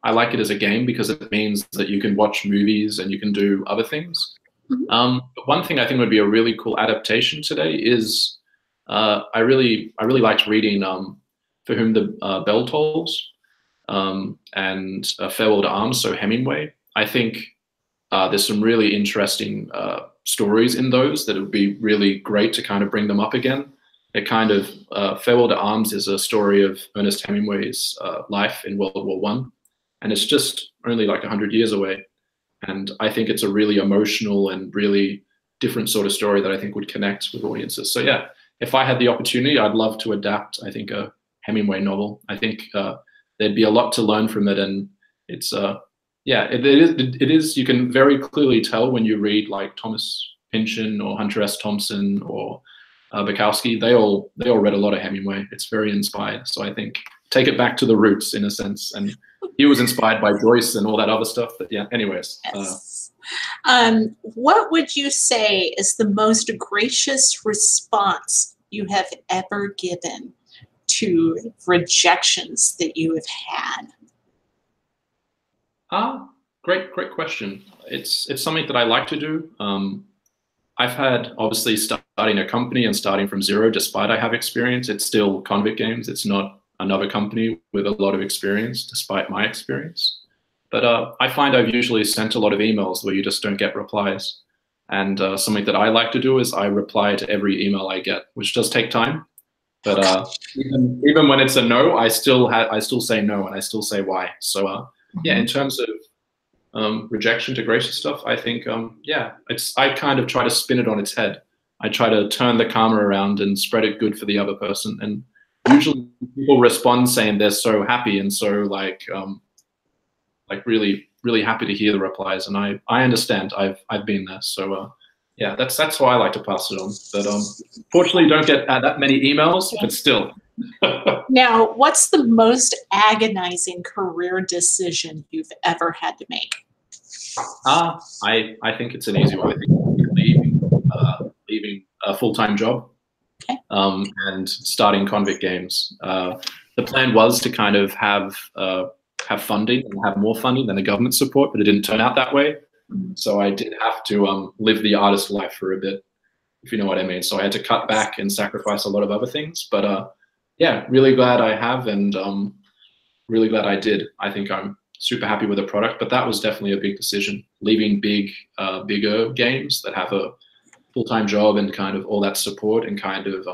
I like it as a game because it means that you can watch movies and you can do other things. But one thing I think would be a really cool adaptation today is I really liked reading For Whom the Bell Tolls and Farewell to Arms, so Hemingway. I think there's some really interesting stories in those that would be really great to kind of bring them up again. It kind of Farewell to Arms is a story of Ernest Hemingway's life in World War One, and it's just only like 100 years away. And I think it's a really emotional and really different sort of story that I think would connect with audiences. So yeah, if I had the opportunity, I'd love to adapt, I think, a Hemingway novel. I think there'd be a lot to learn from it, and it's yeah, it is. You can very clearly tell when you read like Thomas Pynchon or Hunter S. Thompson or Bukowski. They all read a lot of Hemingway. It's very inspired. So I think take it back to the roots in a sense. And he was inspired by Joyce and all that other stuff. But yeah, anyways. Yes. What would you say is the most gracious response you have ever given to rejections that you have had? Great question. It's something that I like to do. I've had, obviously, starting a company and starting from zero, despite I have experience, it's still Convict Games. It's not another company with a lot of experience, despite my experience. But I find I've usually sent a lot of emails where you just don't get replies. And something that I like to do is I reply to every email I get, which does take time. But even when it's a no, I still say no, and I still say why. So yeah, in terms of rejection to gracious stuff, I think yeah, I kind of try to spin it on its head. I try to turn the karma around and spread it good for the other person. And usually people respond saying they're so happy and so like really happy to hear the replies. And I understand. I've been there. So yeah, that's how I like to pass it on. But fortunately, you don't get that many emails, but still. Now, what's the most agonizing career decision you've ever had to make? I think it's an easy one. I think leaving a full-time job, okay, and starting Convict Games. The plan was to kind of have funding and have more funding than the government support, but it didn't turn out that way. So I did have to live the artist life for a bit, if you know what I mean. So I had to cut back and sacrifice a lot of other things. But yeah, really glad I have, and really glad I did. I think I'm super happy with the product, but that was definitely a big decision. Leaving bigger games that have a full-time job and kind of all that support, and kind of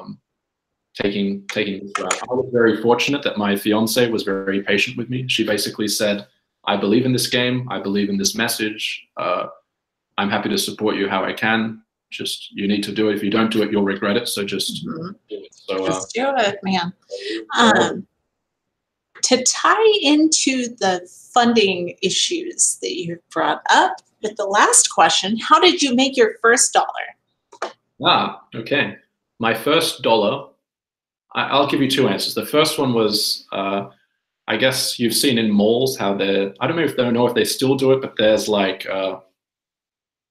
taking this route. I was very fortunate that my fiance was very patient with me. She basically said, I believe in this game. I believe in this message. I'm happy to support you how I can. Just, you need to do it. If you don't do it, you'll regret it. So just do it. So just do it, man. To tie into the funding issues that you brought up with the last question, how did you make your first dollar? Okay. My first dollar, I'll give you two answers. The first one was, I guess you've seen in malls how I don't know if they still do it, but there's like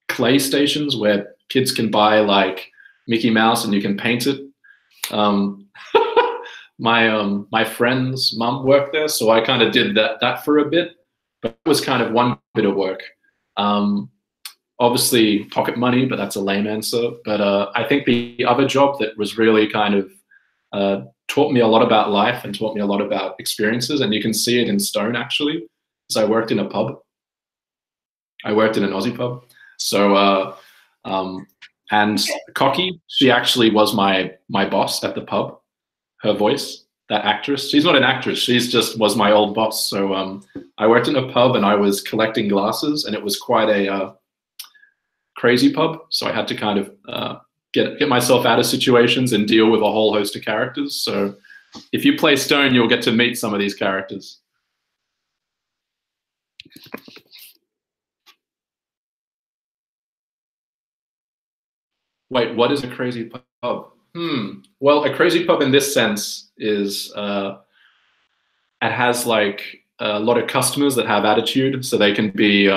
clay stations where kids can buy like Mickey Mouse and you can paint it. My friend's mum worked there, so I kind of did that for a bit, but it was kind of one bit of work. Obviously pocket money, but that's a lame answer. But I think the other job that was really kind of taught me a lot about life and taught me a lot about experiences, and you can see it in Stone actually. So I worked in a pub. I worked in an Aussie pub. So and Cocky, she actually was my boss at the pub. Her voice, that actress, she's not an actress, she's just was my old boss. So I worked in a pub and I was collecting glasses, and it was quite a crazy pub. So I had to kind of get myself out of situations and deal with a whole host of characters. So if you play Stone, you'll get to meet some of these characters. Wait, what is a crazy pub? Well, a crazy pub in this sense is it has like a lot of customers that have attitude, so they can be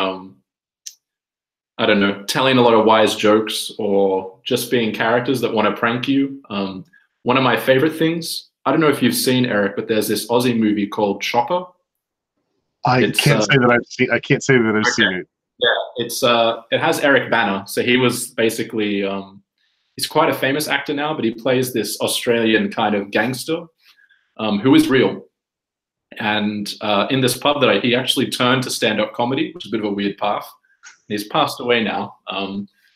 I don't know, telling a lot of wise jokes or just being characters that want to prank you. One of my favorite things, I don't know if you've seen, Eric, but there's this Aussie movie called Chopper. I can't say that I've seen it. Yeah, it has Eric Bana. So he was basically he's quite a famous actor now, but he plays this Australian kind of gangster who is real. And in this pub he actually turned to stand-up comedy, which is a bit of a weird path. He's passed away now.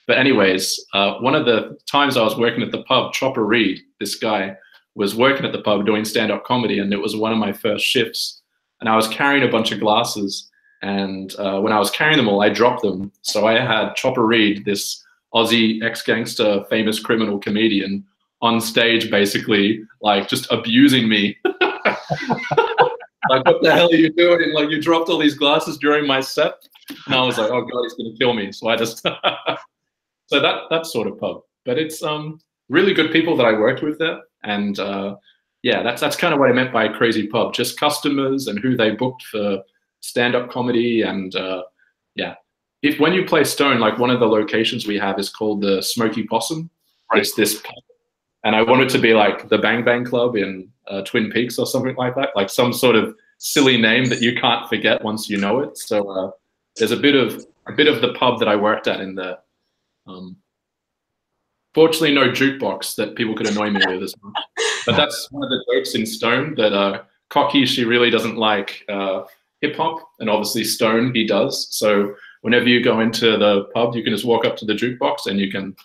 But anyways, one of the times I was working at the pub, Chopper Reed, this guy, was working at the pub doing stand-up comedy, and it was one of my first shifts. And I was carrying a bunch of glasses, and when I was carrying them all, I dropped them. So I had Chopper Reed, this Aussie ex-gangster, famous criminal comedian, on stage, basically, like, just abusing me. Like, what the hell are you doing? Like, you dropped all these glasses during my set. And I was like, oh God, he's gonna kill me. So I just, so that sort of pub. But it's really good people that I worked with there. And yeah, that's kind of what I meant by a crazy pub, just customers and who they booked for stand-up comedy. And yeah, when you play Stone, like, one of the locations we have is called the Smoky Possum. Right. It's this pub. And I want it to be like the Bang Bang Club in Twin Peaks or something like that, like some sort of silly name that you can't forget once you know it. So there's a bit of the pub that I worked at in there. Fortunately, no jukebox that people could annoy me with as much. But that's one of the jokes in Stone, that Cocky, she really doesn't like hip hop, and obviously Stone, he does. So whenever you go into the pub, you can just walk up to the jukebox and you can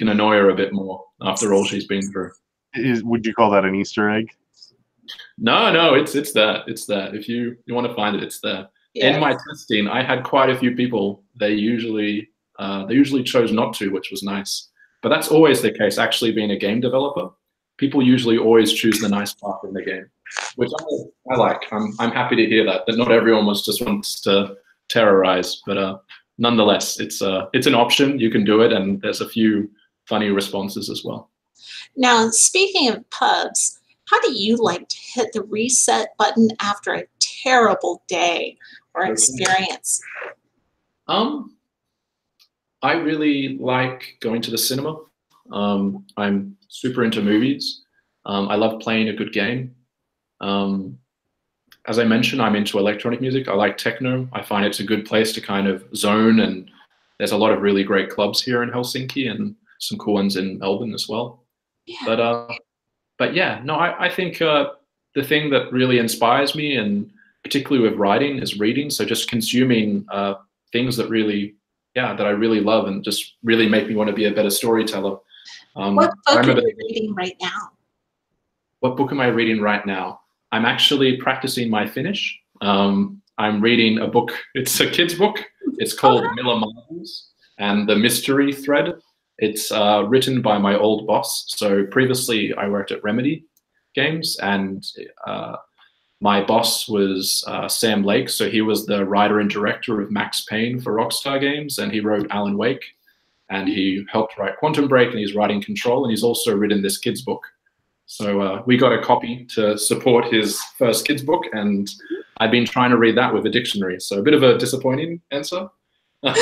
annoy her a bit more after all she's been through. Would you call that an Easter egg? No, it's that. It's that. If you want to find it, it's there. Yeah. In my testing, I had quite a few people. They usually chose not to, which was nice. But that's always the case. Actually, being a game developer, people usually always choose the nice path in the game, which I like. I'm happy to hear that not everyone just wants to terrorize, but nonetheless, it's an option. You can do it, and there's a few funny responses as well. Now, speaking of pubs, how do you like to hit the reset button after a terrible day or experience? I really like going to the cinema. I'm super into movies. I love playing a good game. As I mentioned, I'm into electronic music. I like techno. I find it's a good place to kind of zone, and there's a lot of really great clubs here in Helsinki and some cool ones in Melbourne as well. Yeah. But yeah, no, I think the thing that really inspires me, and particularly with writing, is reading. So just consuming things that I really love and just really make me want to be a better storeteller. What book are you reading right now? What book am I reading right now? I'm actually practicing my Finnish. I'm reading a book. It's a kid's book. It's called Miller Marbles and the Mystery Thread. It's written by my old boss. So previously I worked at Remedy Games, and my boss was Sam Lake. So he was the writer and director of Max Payne for Rockstar Games, and he wrote Alan Wake, and he helped write Quantum Break, and he's writing Control, and he's also written this kid's book. So we got a copy to support his first kids book, and I've been trying to read that with a dictionary. So a bit of a disappointing answer. But,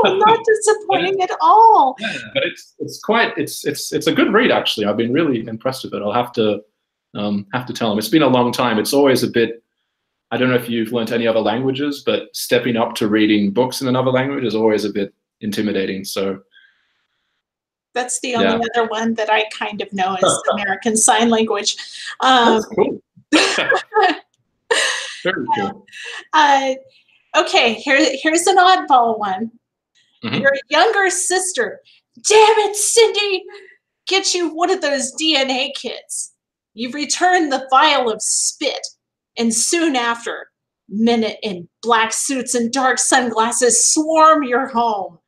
no, not disappointing at all. Yeah, but it's a good read, actually. I've been really impressed with it. I'll have to tell him. It's been a long time. It's always a bit, I don't know if you've learned any other languages, but stepping up to reading books in another language is always a bit intimidating. So that's the only other one that I kind of know is American Sign Language. That's cool. Very cool. Okay, here's an oddball one. Your younger sister, damn it, Cindy, get you one of those DNA kits. You return the vial of spit, and soon after, men in black suits and dark sunglasses swarm your home.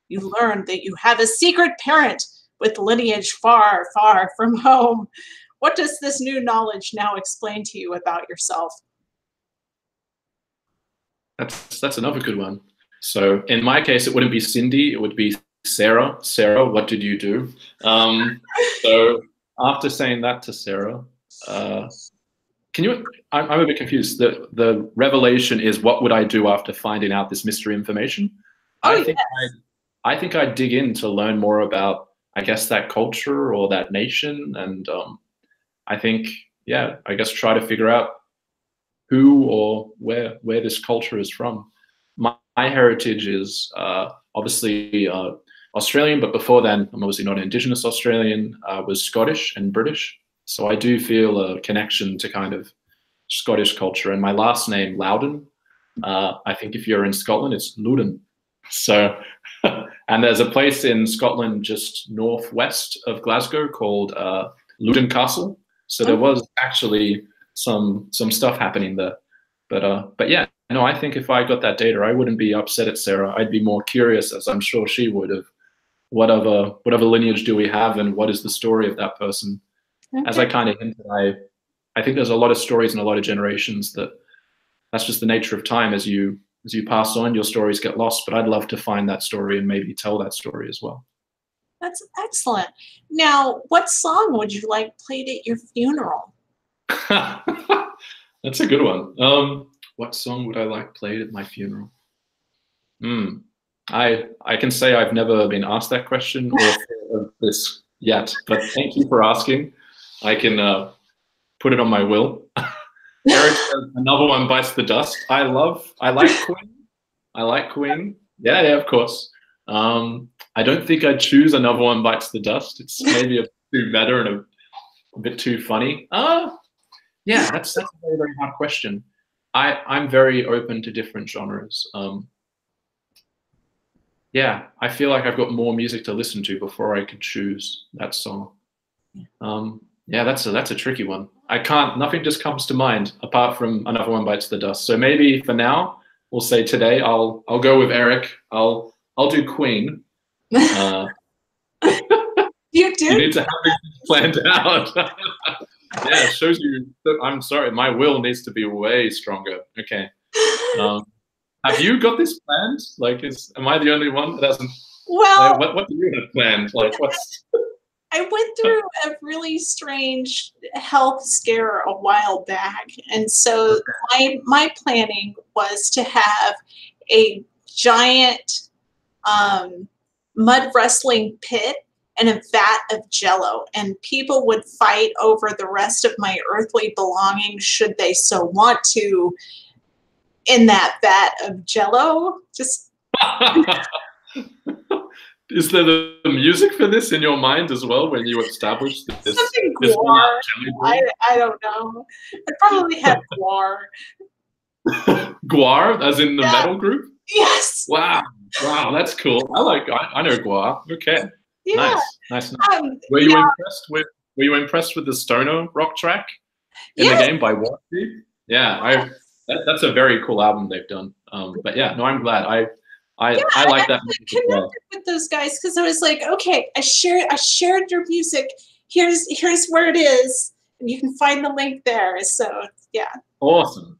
You learn that you have a secret parent with lineage far, far from home. What does this new knowledge now explain to you about yourself? That's another good one. So in my case, it wouldn't be Cindy, it would be Sarah. Sarah, what did you do? So after saying that to Sarah, I'm a bit confused. The revelation is, what would I do after finding out this mystery information? I think I'd dig in to learn more about, I guess, that culture or that nation. And I think, I guess try to figure out who or where this culture is from. my heritage is obviously Australian, but before then, I'm obviously not Indigenous Australian. I was Scottish and British, so I do feel a connection to kind of Scottish culture. And my last name, Loudon, I think if you're in Scotland, it's Loudon. So, and there's a place in Scotland just northwest of Glasgow called Loudon Castle. So there was actually some stuff happening there. But yeah, no, I think if I got that data, I wouldn't be upset at Sarah. I'd be more curious, as I'm sure she would, of whatever lineage do we have and what is the story of that person. Okay. As I kind of hinted, I think there's a lot of stories in a lot of generations that's just the nature of time. As you pass on, your stories get lost, but I'd love to find that story and maybe tell that story as well. That's excellent. Now, what song would you like played at your funeral? That's a good one. What song would I like played at my funeral? I can say I've never been asked that question or thought of this yet, but thank you for asking. I can put it on my will. Eric says Another One Bites the Dust. I like Queen. I like Queen. Yeah, of course. I don't think I'd choose Another One Bites the Dust. It's maybe a bit too meta and a bit too funny. Yeah, that's a very, very hard question. I'm very open to different genres. Yeah, I feel like I've got more music to listen to before I could choose that song. Yeah, that's a tricky one. Nothing just comes to mind apart from Another One Bites the Dust. So maybe for now, we'll say today I'll go with Eric. I'll do Queen. You do? You need to have it planned out. Yeah, it shows you. I'm sorry, my will needs to be way stronger. Okay. Have you got this planned? Like, am I the only one that hasn't? Well, what do you have planned? Like, what's? I went through a really strange health scare a while back, and so my planning was to have a giant mud wrestling pit and a vat of Jello, and people would fight over the rest of my earthly belongings should they so want to in that vat of Jello. Just is there the music for this in your mind as well when you established this? Something guar. I don't know. I probably had guar. Guar, as in the metal group? Yes. Wow, that's cool. I know guar. Okay. Yeah. Nice. Were you impressed with the stoner rock track in the game by Watsy? Yeah, that's a very cool album they've done. But yeah, no, I'm glad. I like that music as well. With those guys because I was like, okay, I shared your music. Here's where it is, and you can find the link there. So yeah. Awesome.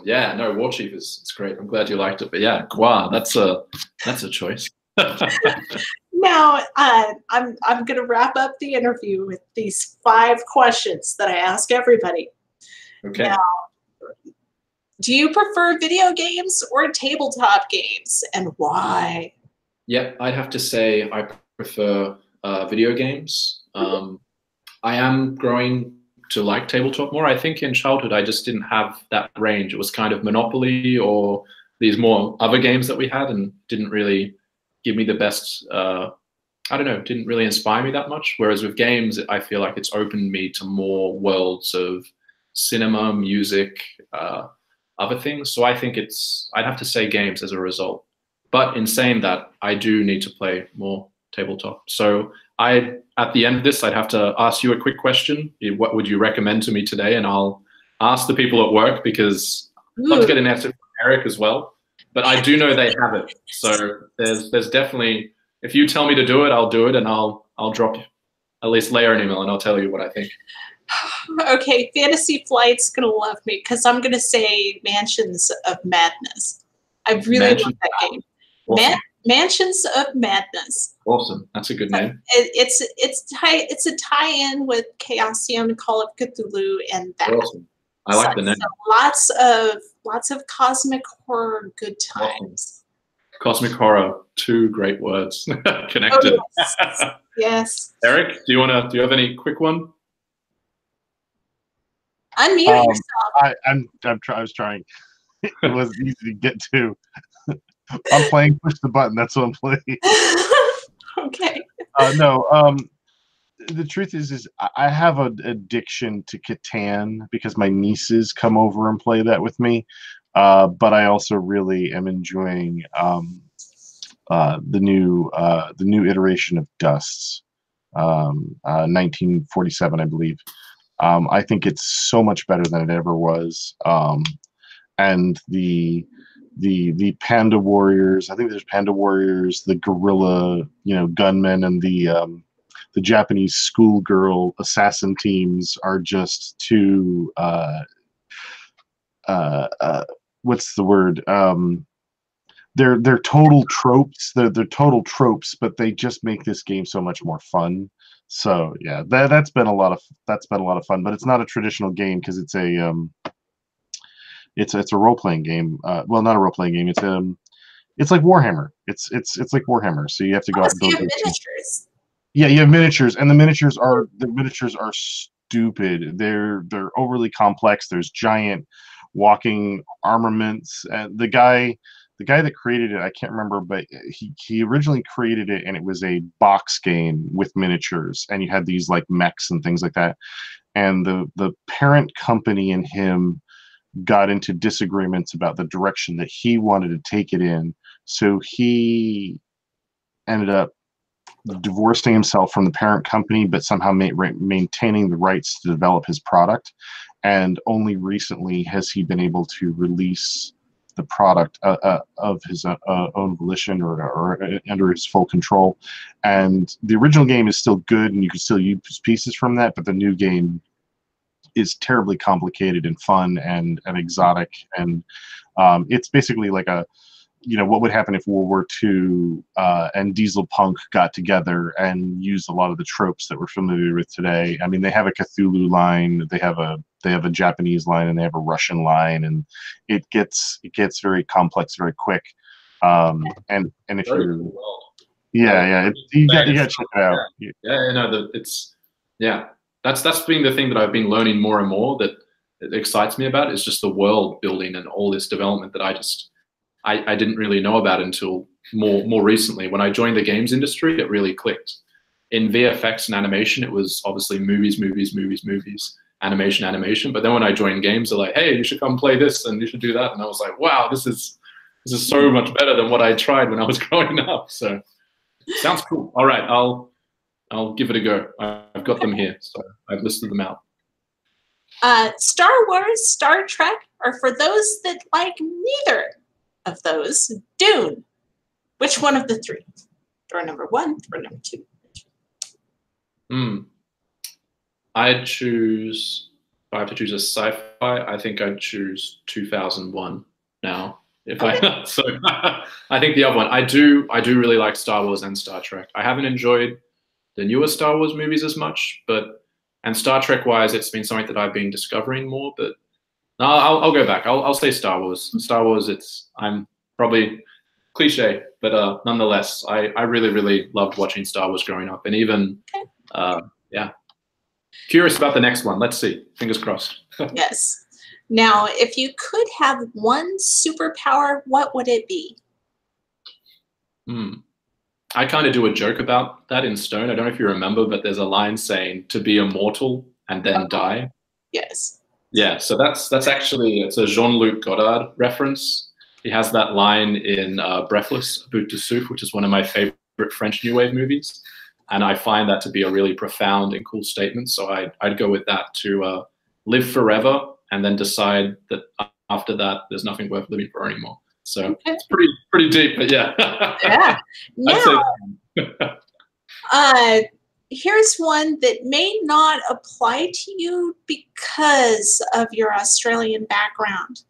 Yeah, no, War Chief it's great. I'm glad you liked it. But yeah, Gua, that's a choice. Now, I'm going to wrap up the interview with these 5 questions that I ask everybody. Okay. Now, do you prefer video games or tabletop games, and why? Yep, I'd have to say I prefer video games. I am growing to like tabletop more. I think in childhood I just didn't have that range. It was kind of Monopoly or these more other games that we had, and didn't really give me the best, I don't know, didn't really inspire me that much. Whereas with games, I feel like it's opened me to more worlds of cinema, music, other things. So I think I'd have to say games as a result. But in saying that, I do need to play more tabletop. So at the end of this, I'd have to ask you a quick question. What would you recommend to me today? And I'll ask the people at work because I'd love to get an answer from Eric as well. But I do know they have it. So there's definitely, if you tell me to do it, I'll do it, and I'll drop at least Leah an email and I'll tell you what I think. Okay, Fantasy Flight's gonna love me because I'm gonna say Mansions of Madness. I really love that game. Awesome. Mansions of Madness. Awesome, that's a good name. It's a tie-in with Chaosium, Call of Cthulhu, and that. Awesome. I like the name. So lots of cosmic horror, good times. Awesome. Cosmic horror, 2 great words connected. Oh, yes. Eric, do you have any quick one? Unmute yourself. I was trying. it wasn't easy to get to. I'm playing push the button. That's what I'm playing. Okay. No. The truth is I have an addiction to Catan because my nieces come over and play that with me. But I also really am enjoying the new iteration of Dusts, 1947, I believe. I think it's so much better than it ever was. And the Panda Warriors, I think there's Panda Warriors, the Guerrilla, gunmen, and the Japanese schoolgirl assassin teams are just too what's the word? They're total tropes. They're total tropes, but they just make this game so much more fun. So yeah, that's been a lot of fun. But it's not a traditional game because it's a role playing game. Well, not a role playing game. It's like Warhammer. It's like Warhammer. So you have to go out and So you build have miniatures. Yeah, you have miniatures, and the miniatures are stupid. They're overly complex. There's giant walking armaments. The guy that created it, I can't remember, but he originally created it, and it was a box game with miniatures, and you had these like mechs and things like that. And the parent company and him got into disagreements about the direction that he wanted to take it in. So he ended up divorcing himself from the parent company, but somehow maintaining the rights to develop his product. And only recently has he been able to release the product of his own volition or under his full control. And the original game is still good, and you can still use pieces from that, but the new game is terribly complicated and fun and exotic. And it's basically like what would happen if World War II and Diesel Punk got together and used a lot of the tropes that we're familiar with today. I mean, they have a Cthulhu line, they have a Japanese line, and they have a Russian line, and it gets very complex very quick. And if you, you got to check it out. That's been the thing that I've been learning more and more that it excites me about. Is just the world building and all this development that I didn't really know about until more recently. When I joined the games industry, it really clicked. In VFX and animation, it was obviously movies, animation. But then when I joined games, they're like, hey, you should come play this and you should do that. And I was like, wow, this is so much better than what I tried when I was growing up. So sounds cool. All right, I'll give it a go. I've got them here, so I've listed them out. Star Wars, Star Trek, or for those that like neither of those, Dune. Which one of the three? Or number one or number two? I'd choose, if I have to choose a sci-fi, I think I'd choose 2001 now. So I think the other one, I do really like Star Wars and Star Trek. I haven't enjoyed the newer Star Wars movies as much, and Star Trek wise, it's been something that I've been discovering more, but no, I'll go back. I'll say Star Wars. Star Wars, I'm probably cliche, but nonetheless, I really, really loved watching Star Wars growing up, and even, curious about the next one. Let's see. Fingers crossed. Yes. Now, if you could have one superpower, what would it be? I kind of do a joke about that in Stone. I don't know if you remember, but there's a line saying to be immortal and then die. Yes. Yeah, so that's actually, it's a Jean-Luc Godard reference. He has that line in Breathless, A Bout de Souffle, which is one of my favorite French New Wave movies. And I find that to be a really profound and cool statement. So I'd go with that, to live forever and then decide that after that, there's nothing worth living for anymore. So it's pretty deep, but yeah. Yeah. Now, here's one that may not apply to you because of your Australian background.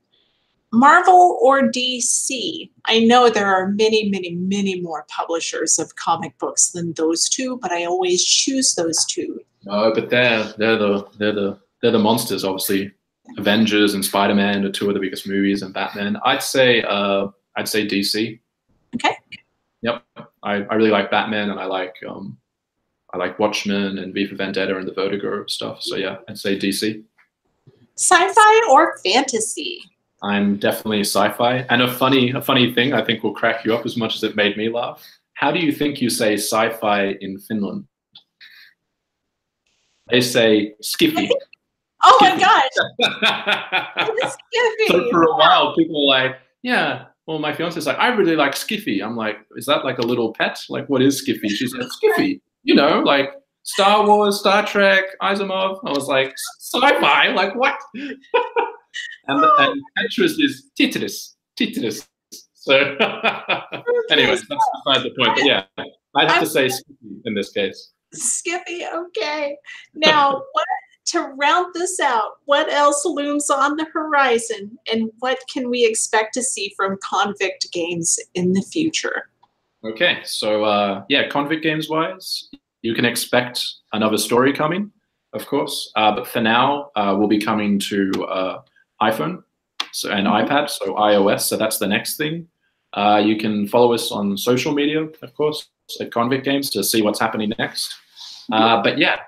Marvel or DC? I know there are many, many, many more publishers of comic books than those two, but I always choose those two. No, but they're the monsters, obviously. Avengers and Spider-Man are two of the biggest movies, and Batman. I'd say DC. Okay. Yep. I really like Batman, and I like Watchmen and V for Vendetta and the Vertigo stuff. So yeah, I'd say DC. Sci-fi or fantasy? I'm definitely sci-fi. And a funny thing I think will crack you up as much as it made me laugh. How do you think you say sci-fi in Finland? They say skiffy. Oh Skiffy. my gosh, it's So Skiffy. for a while, people were like, yeah. Well, my fiance's like, I really like Skiffy. I'm like, is that like a little pet? Like, what is Skiffy? She's like, Skiffy. You know, like Star Wars, Star Trek, Asimov. I was like, sci-fi? Like what? and Tetris is Tetris. Tetris. So, anyways, that's beside the point. But yeah, I'd have to say Skiffy in this case. Skiffy, okay. Now, to round this out, what else looms on the horizon, and what can we expect to see from Convict games in the future? Okay, so yeah, Convict games wise, you can expect another story coming, of course. But for now, we'll be coming to iPhone and iPad, so iOS. So that's the next thing. You can follow us on social media, of course, at Convict Games to see what's happening next. But yeah,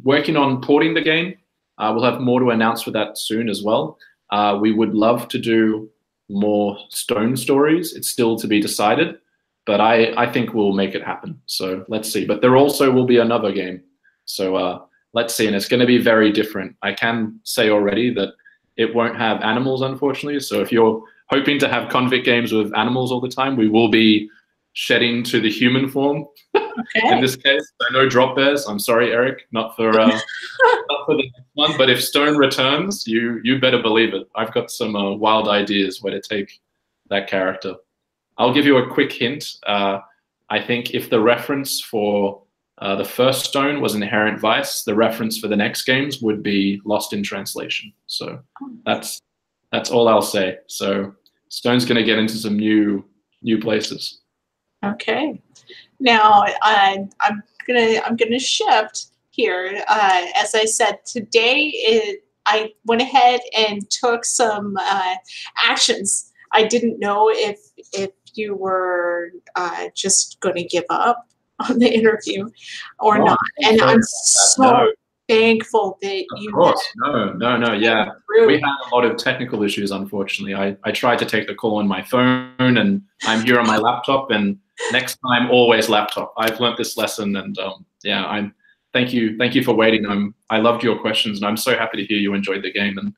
working on porting the game. We'll have more to announce with that soon as well. We would love to do more Stone stories. It's still to be decided, but I think we'll make it happen. So let's see. But there also will be another game. So let's see. And it's going to be very different. I can say already that it won't have animals, unfortunately. So if you're hoping to have Convict games with animals all the time, we will be shedding to the human form. Okay. In this case, no drop bears. I'm sorry, Eric, not for not for the next one. But if Stone returns, you better believe it. I've got some wild ideas where to take that character. I'll give you a quick hint. I think if the reference for the first Stone was Inherent Vice, the reference for the next games would be Lost in Translation. So that's all I'll say. So Stone's going to get into some new places. Okay. Now I'm gonna shift here. As I said, today I went ahead and took some actions. I didn't know if you were just going to give up on the interview or not, and I'm so thankful that you. Of course, no, yeah. We had a lot of technical issues, unfortunately. I tried to take the call on my phone, and I'm here on my laptop, and next time, always laptop. I've learned this lesson, and yeah, thank you for waiting. I loved your questions, and I'm so happy to hear you enjoyed the game, and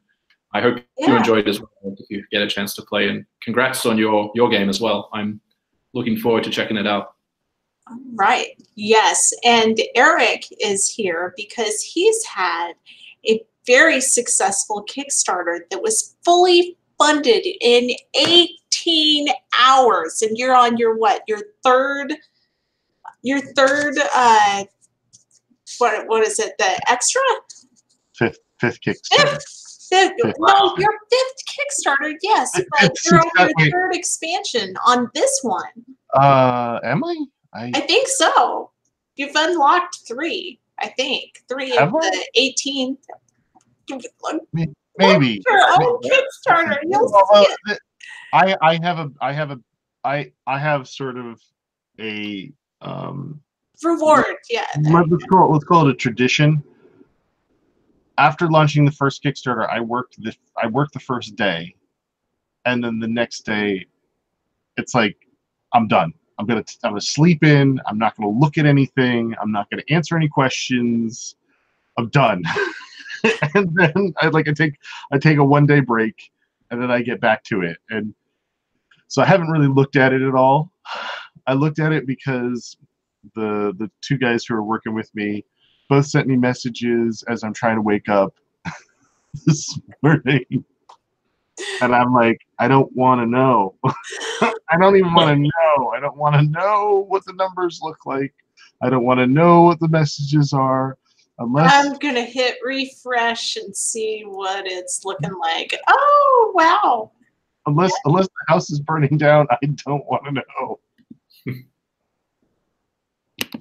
I hope you enjoyed as well if you get a chance to play. And congrats on your game as well. I'm looking forward to checking it out. Right. Yes. And Eric is here because he's had a very successful Kickstarter that was fully funded in 18 hours. And you're on your what? Your third what is it? The extra? Fifth Kickstarter. No, your fifth Kickstarter, yes. But you're on your third expansion on this one. Am I? I think so. You've unlocked 3, I think. 3 of the 18. Maybe. Your own Kickstarter. You'll see it. I have sort of a reward, yeah. Let's call it a tradition. After launching the first Kickstarter, I worked the first day, and then the next day, it's like I'm done. I'm gonna sleep in. I'm not gonna look at anything. I'm not gonna answer any questions. I'm done. And then I take a 1-day break, and then I get back to it. And so I haven't really looked at it at all. I looked at it because the 2 guys who are working with me both sent me messages as I'm trying to wake up this morning. And I'm like, I don't want to know. I don't even want to know. I don't want to know what the numbers look like. I don't want to know what the messages are. Unless I'm going to hit refresh and see what it's looking like. Oh, wow. Unless the house is burning down, I don't want to know.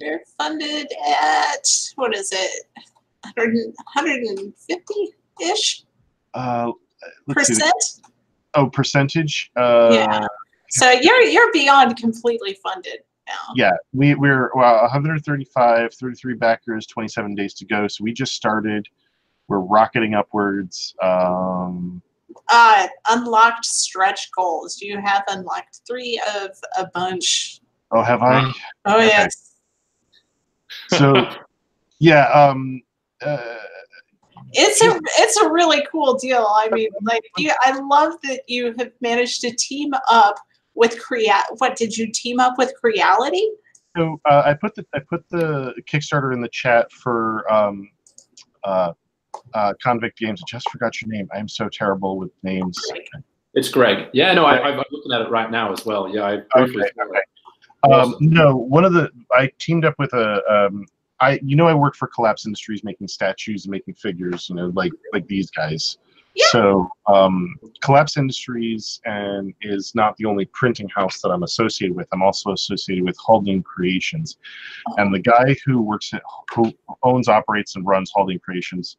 They're funded at, what is it, 150-ish? Percent? Oh, percentage? Yeah. So you're beyond completely funded now. Yeah, we're 135, 33 backers, 27 days to go. So we just started. We're rocketing upwards. Unlocked stretch goals. You have unlocked 3 of a bunch. Oh, have I? Oh, Okay. yes. So, yeah. It's a really cool deal. I mean, like, I love that you have managed to team up with What did you team up with Creality? So I put the Kickstarter in the chat for Convict Games. I just forgot your name. I am so terrible with names. It's Greg. Yeah, no, I'm looking at it right now as well. Yeah, I briefly saw it. Awesome. No, I teamed up with I work for Collapse Industries making statues and making figures, like these guys. Yeah. So Collapse Industries is not the only printing house that I'm associated with. I'm also associated with Laudon Creations. And the guy who owns, operates, and runs Laudon Creations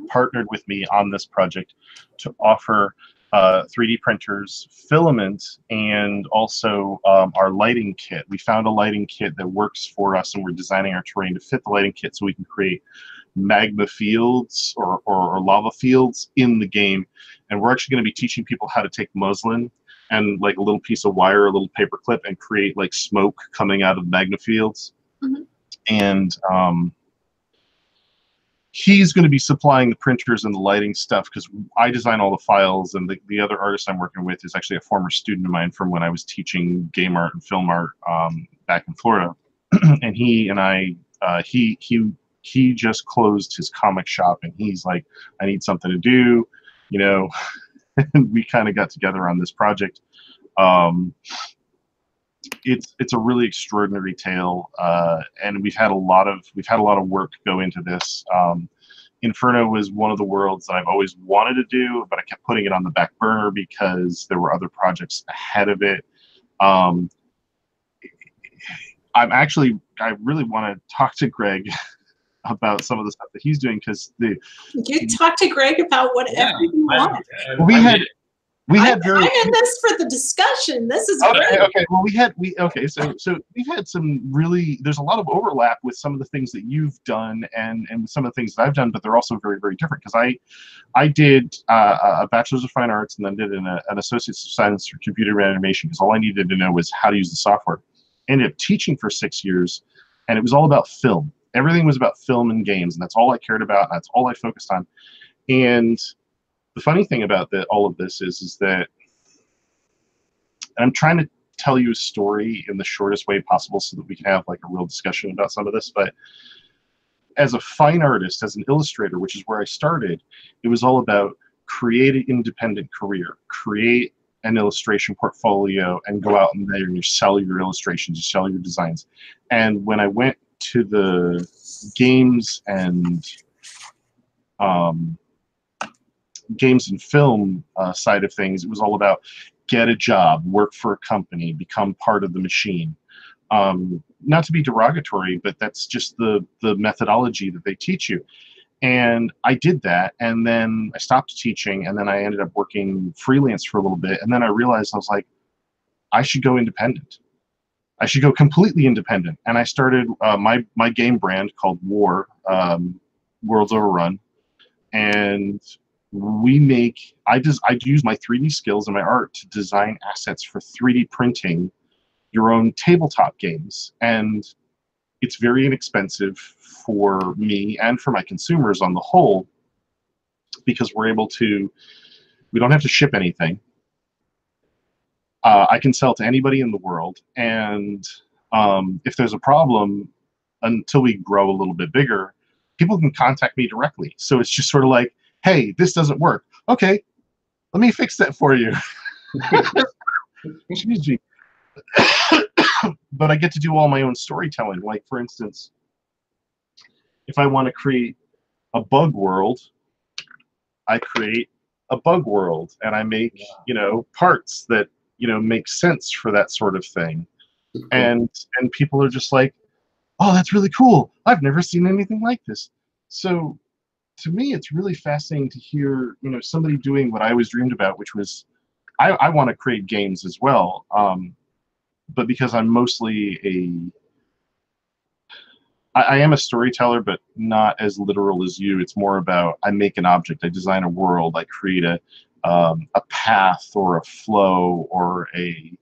partnered with me on this project to offer 3D printers, filament, and also our lighting kit. We found a lighting kit that works for us, and we're designing our terrain to fit the lighting kit so we can create magma fields or lava fields in the game. And we're actually going to be teaching people how to take muslin and like a little piece of wire, a little paper clip, and create like smoke coming out of magma fields. Mm-hmm. And he's going to be supplying the printers and the lighting stuff because I design all the files, and the other artist I'm working with is actually a former student of mine from when I was teaching game art and film art back in Florida. And he just closed his comic shop, and he's like, I need something to do, and we kind of got together on this project. It's a really extraordinary tale, and we've had a lot of work go into this. Inferno was one of the worlds that I've always wanted to do, but I kept putting it on the back burner because there were other projects ahead of it. I really want to talk to Greg about some of the stuff that he's doing, because you talk to Greg about whatever you want. I'm in this for the discussion. This is okay, great. Okay. Well, so we've had some really. There's a lot of overlap with some of the things that you've done and some of the things that I've done, but they're also very, very different. Because I did a bachelor's of fine arts and then did an associate's of science for computer animation, because all I needed to know was how to use the software. Ended up teaching for 6 years, and it was all about film. Everything was about film and games, and that's all I cared about. And that's all I focused on. And the funny thing about all of this is that I'm trying to tell you a story in the shortest way possible so that we can have like a real discussion about some of this. But as a fine artist, as an illustrator, which is where I started, it was all about create an independent career, create an illustration portfolio, and go out and there and you sell your illustrations, you sell your designs. And when I went to the games and film side of things, it was all about get a job, work for a company, become part of the machine. Not to be derogatory, but that's just the methodology that they teach you. And I did that, and then I stopped teaching, and then I ended up working freelance for a little bit, and then I realized I was like, I should go independent. I should go completely independent. And I started my game brand called War, Worlds Overrun, and I use my 3D skills and my art to design assets for 3D printing your own tabletop games. And it's very inexpensive for me and for my consumers on the whole, because we don't have to ship anything. I can sell to anybody in the world. And if there's a problem, until we grow a little bit bigger, people can contact me directly. So it's just sort of like, hey, this doesn't work. Okay, let me fix that for you. Excuse me. But I get to do all my own storytelling. Like, for instance, if I want to create a bug world, I create a bug world, and I make, parts that, make sense for that sort of thing. Cool. And people are just like, oh, that's really cool. I've never seen anything like this. So to me, it's really fascinating to hear, somebody doing what I always dreamed about, which was, I want to create games as well. But because I'm mostly I am a storyteller, but not as literal as you. It's more about, I make an object, I design a world, I create a path or a flow or a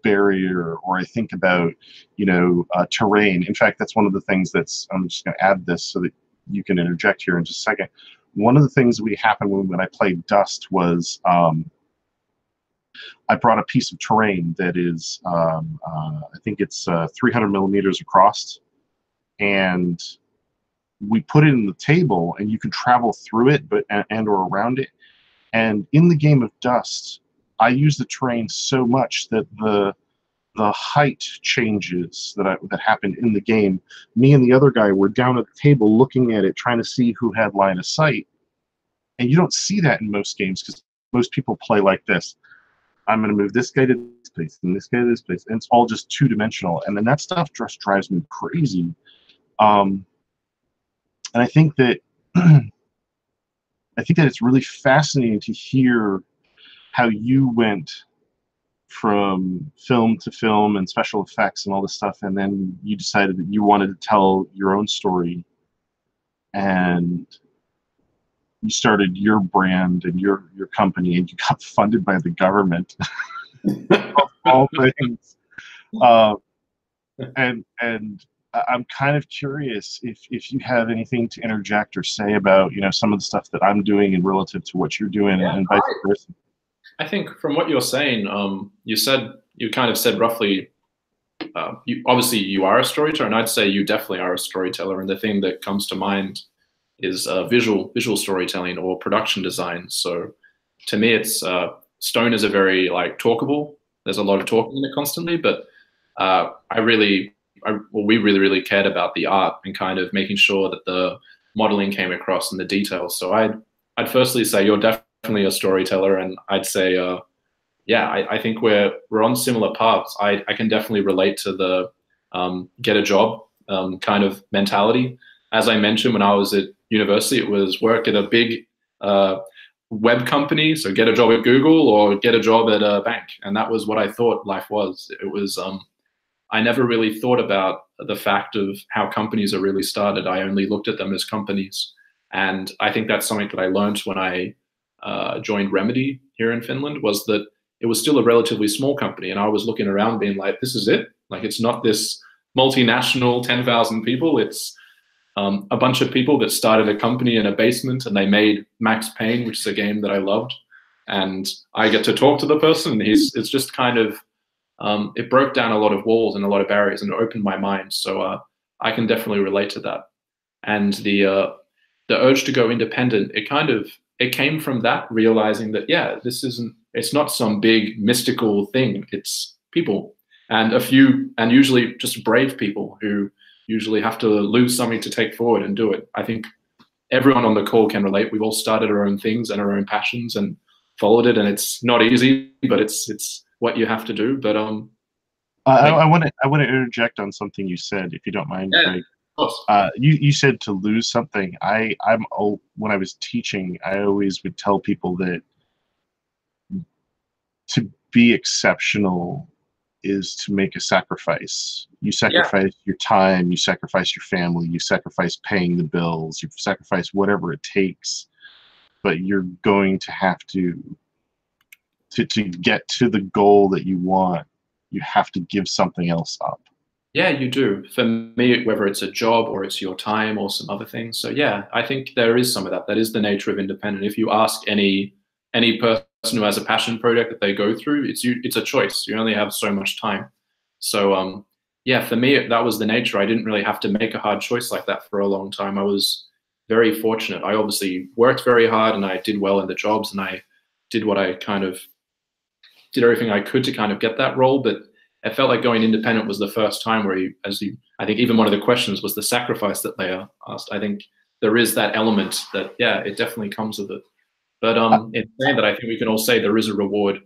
barrier, or I think about, you know, terrain. In fact, that's one of the things that's, I'm just going to add this so that you can interject here in just a second. One of the things that happened when I played Dust was I brought a piece of terrain that is, I think it's 300 millimeters across, and we put it in the table, and you can travel through it, and or around it. And in the game of Dust, I use the terrain so much that the height changes that happened in the game. Me and the other guy were down at the table looking at it, trying to see who had line of sight. And you don't see that in most games because most people play like this. I'm going to move this guy to this place and this guy to this place, and it's all just two-dimensional. And then that stuff just drives me crazy. And I think that it's really fascinating to hear how you went from film to film and special effects and all this stuff, and then you decided that you wanted to tell your own story, and you started your brand and your company, and you got funded by the government. All things. And I'm kind of curious if you have anything to interject or say about, you know, some of the stuff that I'm doing and relative to what you're doing, and vice versa. I think from what you're saying, you kind of said roughly, obviously you are a storyteller, and I'd say you definitely are a storyteller. And the thing that comes to mind is visual storytelling or production design. So to me, it's Stone is a very like talkable. There's a lot of talking in it constantly, but we really cared about the art and kind of making sure that the modeling came across and the details. So I'd firstly say you're definitely a storyteller, and I'd say, I think we're on similar paths. I can definitely relate to the get a job kind of mentality. As I mentioned, when I was at university, it was work at a big web company, so get a job at Google or get a job at a bank, and that was what I thought life was. It was I never really thought about the fact of how companies are really started. I only looked at them as companies, and I think that's something that I learned when I joined Remedy here in Finland, was that it was still a relatively small company, and I was looking around being like, this is it? Like, it's not this multinational 10,000 people, it's a bunch of people that started a company in a basement, and they made Max Payne, which is a game that I loved, and I get to talk to the person, and it's just kind of, it broke down a lot of walls and a lot of barriers, and it opened my mind. So I can definitely relate to that. And the urge to go independent, it came from that, realizing that, yeah, it's not some big mystical thing. It's people, and and usually just brave people who usually have to lose something to take forward and do it. I think everyone on the call can relate. We've all started our own things and our own passions and followed it, and it's not easy, but it's what you have to do. But I want to interject on something you said, if you don't mind, Craig. Of course. You said to lose something. When I was teaching, I always would tell people that to be exceptional is to make a sacrifice. You sacrifice your time, you sacrifice your family, you sacrifice paying the bills, you sacrifice whatever it takes, but you're going to have to get to the goal that you want, you have to give something else up. Yeah, you do. For me, whether it's a job or it's your time or some other things. So yeah, I think there is some of that. That is the nature of independent. If you ask any person who has a passion project that they go through, it's a choice. You only have so much time. So yeah, for me, that was the nature. I didn't really have to make a hard choice like that for a long time. I was very fortunate. I obviously worked very hard, and I did well in the jobs, and I did what I kind of did everything I could to kind of get that role. But it felt like going independent was the first time where I think even one of the questions was the sacrifice that Leah asked. I think there is that element that, yeah, it definitely comes with it. But in saying that, I think we can all say there is a reward.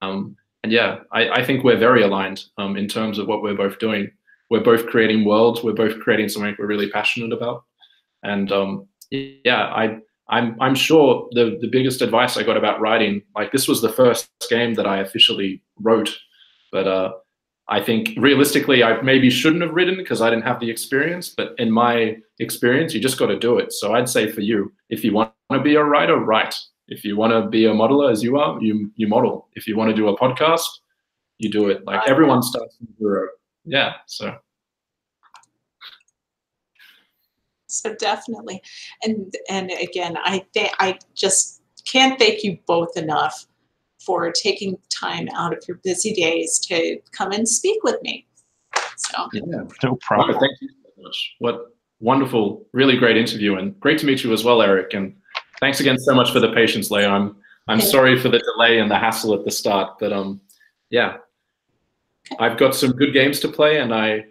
And yeah, I think we're very aligned in terms of what we're both doing. We're both creating worlds. We're both creating something we're really passionate about. And yeah, I'm sure the biggest advice I got about writing, like, this was the first game that I officially wrote, but I think realistically I maybe shouldn't have written because I didn't have the experience, but in my experience, you just got to do it. So I'd say for you, if you want to be a writer, write. If you want to be a modeler as you are, you model. If you want to do a podcast, you do it. Like everyone starts from zero. Yeah. So definitely, and again, I just can't thank you both enough for taking time out of your busy days to come and speak with me. So yeah, no problem. Oh, thank you so much. What wonderful, really great interview, and great to meet you as well, Eric. And thanks again so much for the patience, Leah. I'm sorry for the delay and the hassle at the start, but yeah, I've got some good games to play, and I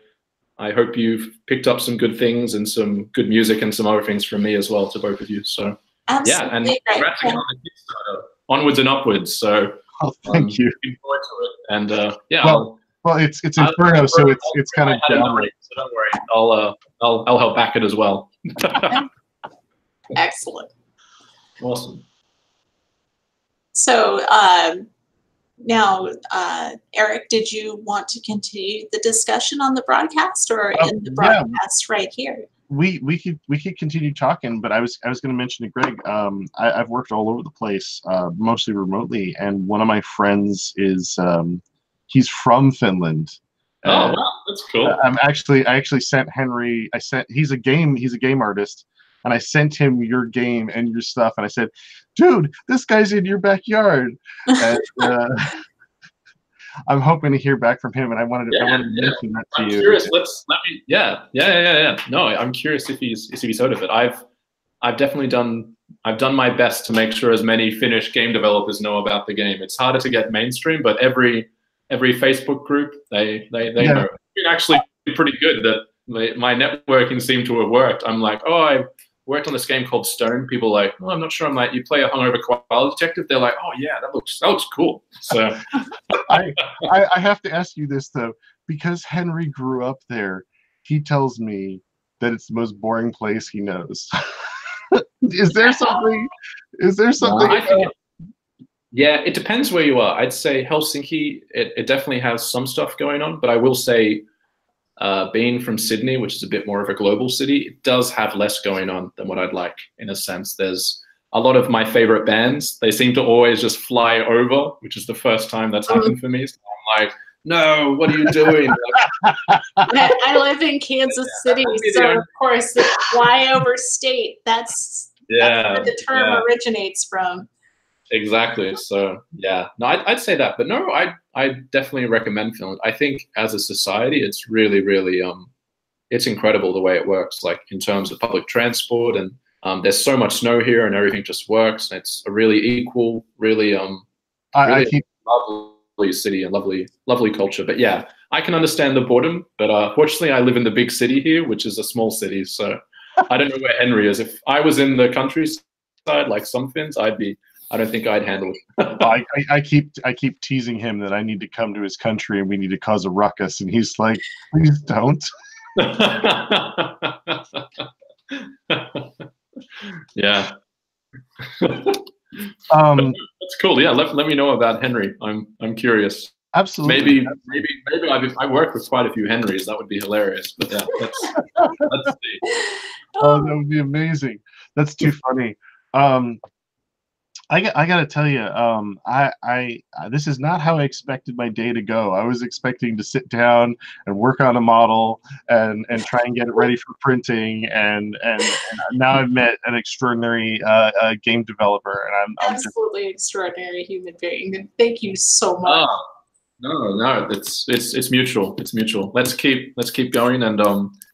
hope you've picked up some good things and some good music and some other things from me as well to both of you. So absolutely, yeah, and congrats again on the Kickstarter. Onwards and upwards. So thank you. looking forward to it. And yeah, well, it's Inferno, so it's kind of down. So don't worry, I'll help back it as well. Excellent. Awesome. So now, Eric, did you want to continue the discussion on the broadcast or in the broadcast right here? We could continue talking, but I was going to mention to Greg. I've worked all over the place, mostly remotely, and one of my friends is he's from Finland. Oh, wow, that's cool. I actually sent Henry. He's a game artist, and I sent him your game and your stuff, and I said, "Dude, this guy's in your backyard." And, I'm hoping to hear back from him, and I wanted to mention that to you. I'm curious. Yeah. No, I'm curious if he's heard of it. I've definitely done my best to make sure as many Finnish game developers know about the game. It's harder to get mainstream, but every Facebook group they know. It's been actually pretty good that my networking seemed to have worked. I'm like, oh, I worked on this game called Stone. People are like, oh, I'm not sure. I'm like, you play a hungover koala detective? They're like, oh yeah, that looks cool. So I have to ask you this though, because Henry grew up there. He tells me that it's the most boring place he knows. Is there something? Yeah, it depends where you are. I'd say Helsinki, it definitely has some stuff going on, but I will say, being from Sydney, which is a bit more of a global city, it does have less going on than what I'd like, in a sense. There's a lot of my favorite bands. They seem to always just fly over, which is the first time that's happened for me. So I'm like, no, what are you doing? I live in Kansas City, so of course, the flyover state, that's where the term originates from. Exactly. So yeah, no, I'd say that, but no, I definitely recommend Finland. I think as a society, it's really, really, it's incredible the way it works. Like in terms of public transport, and there's so much snow here, and everything just works. And it's a really equal, really, lovely city and lovely culture. But yeah, I can understand the boredom. But fortunately, I live in the big city here, which is a small city. So I don't know where Henry is. If I was in the countryside, like some Finns, I don't think I'd handle it. I keep teasing him that I need to come to his country and we need to cause a ruckus, and he's like, please don't. Yeah. That's cool. Yeah, let me know about Henry. I'm curious. Absolutely. Maybe I work with quite a few Henrys. That would be hilarious. But yeah, let's see. Oh, that would be amazing. That's too funny. I got to tell you, this is not how I expected my day to go. I was expecting to sit down and work on a model and try and get it ready for printing, and now I've met an extraordinary game developer, and I'm absolutely extraordinary human being. And thank you so much. No, it's mutual. It's mutual. Let's keep going, and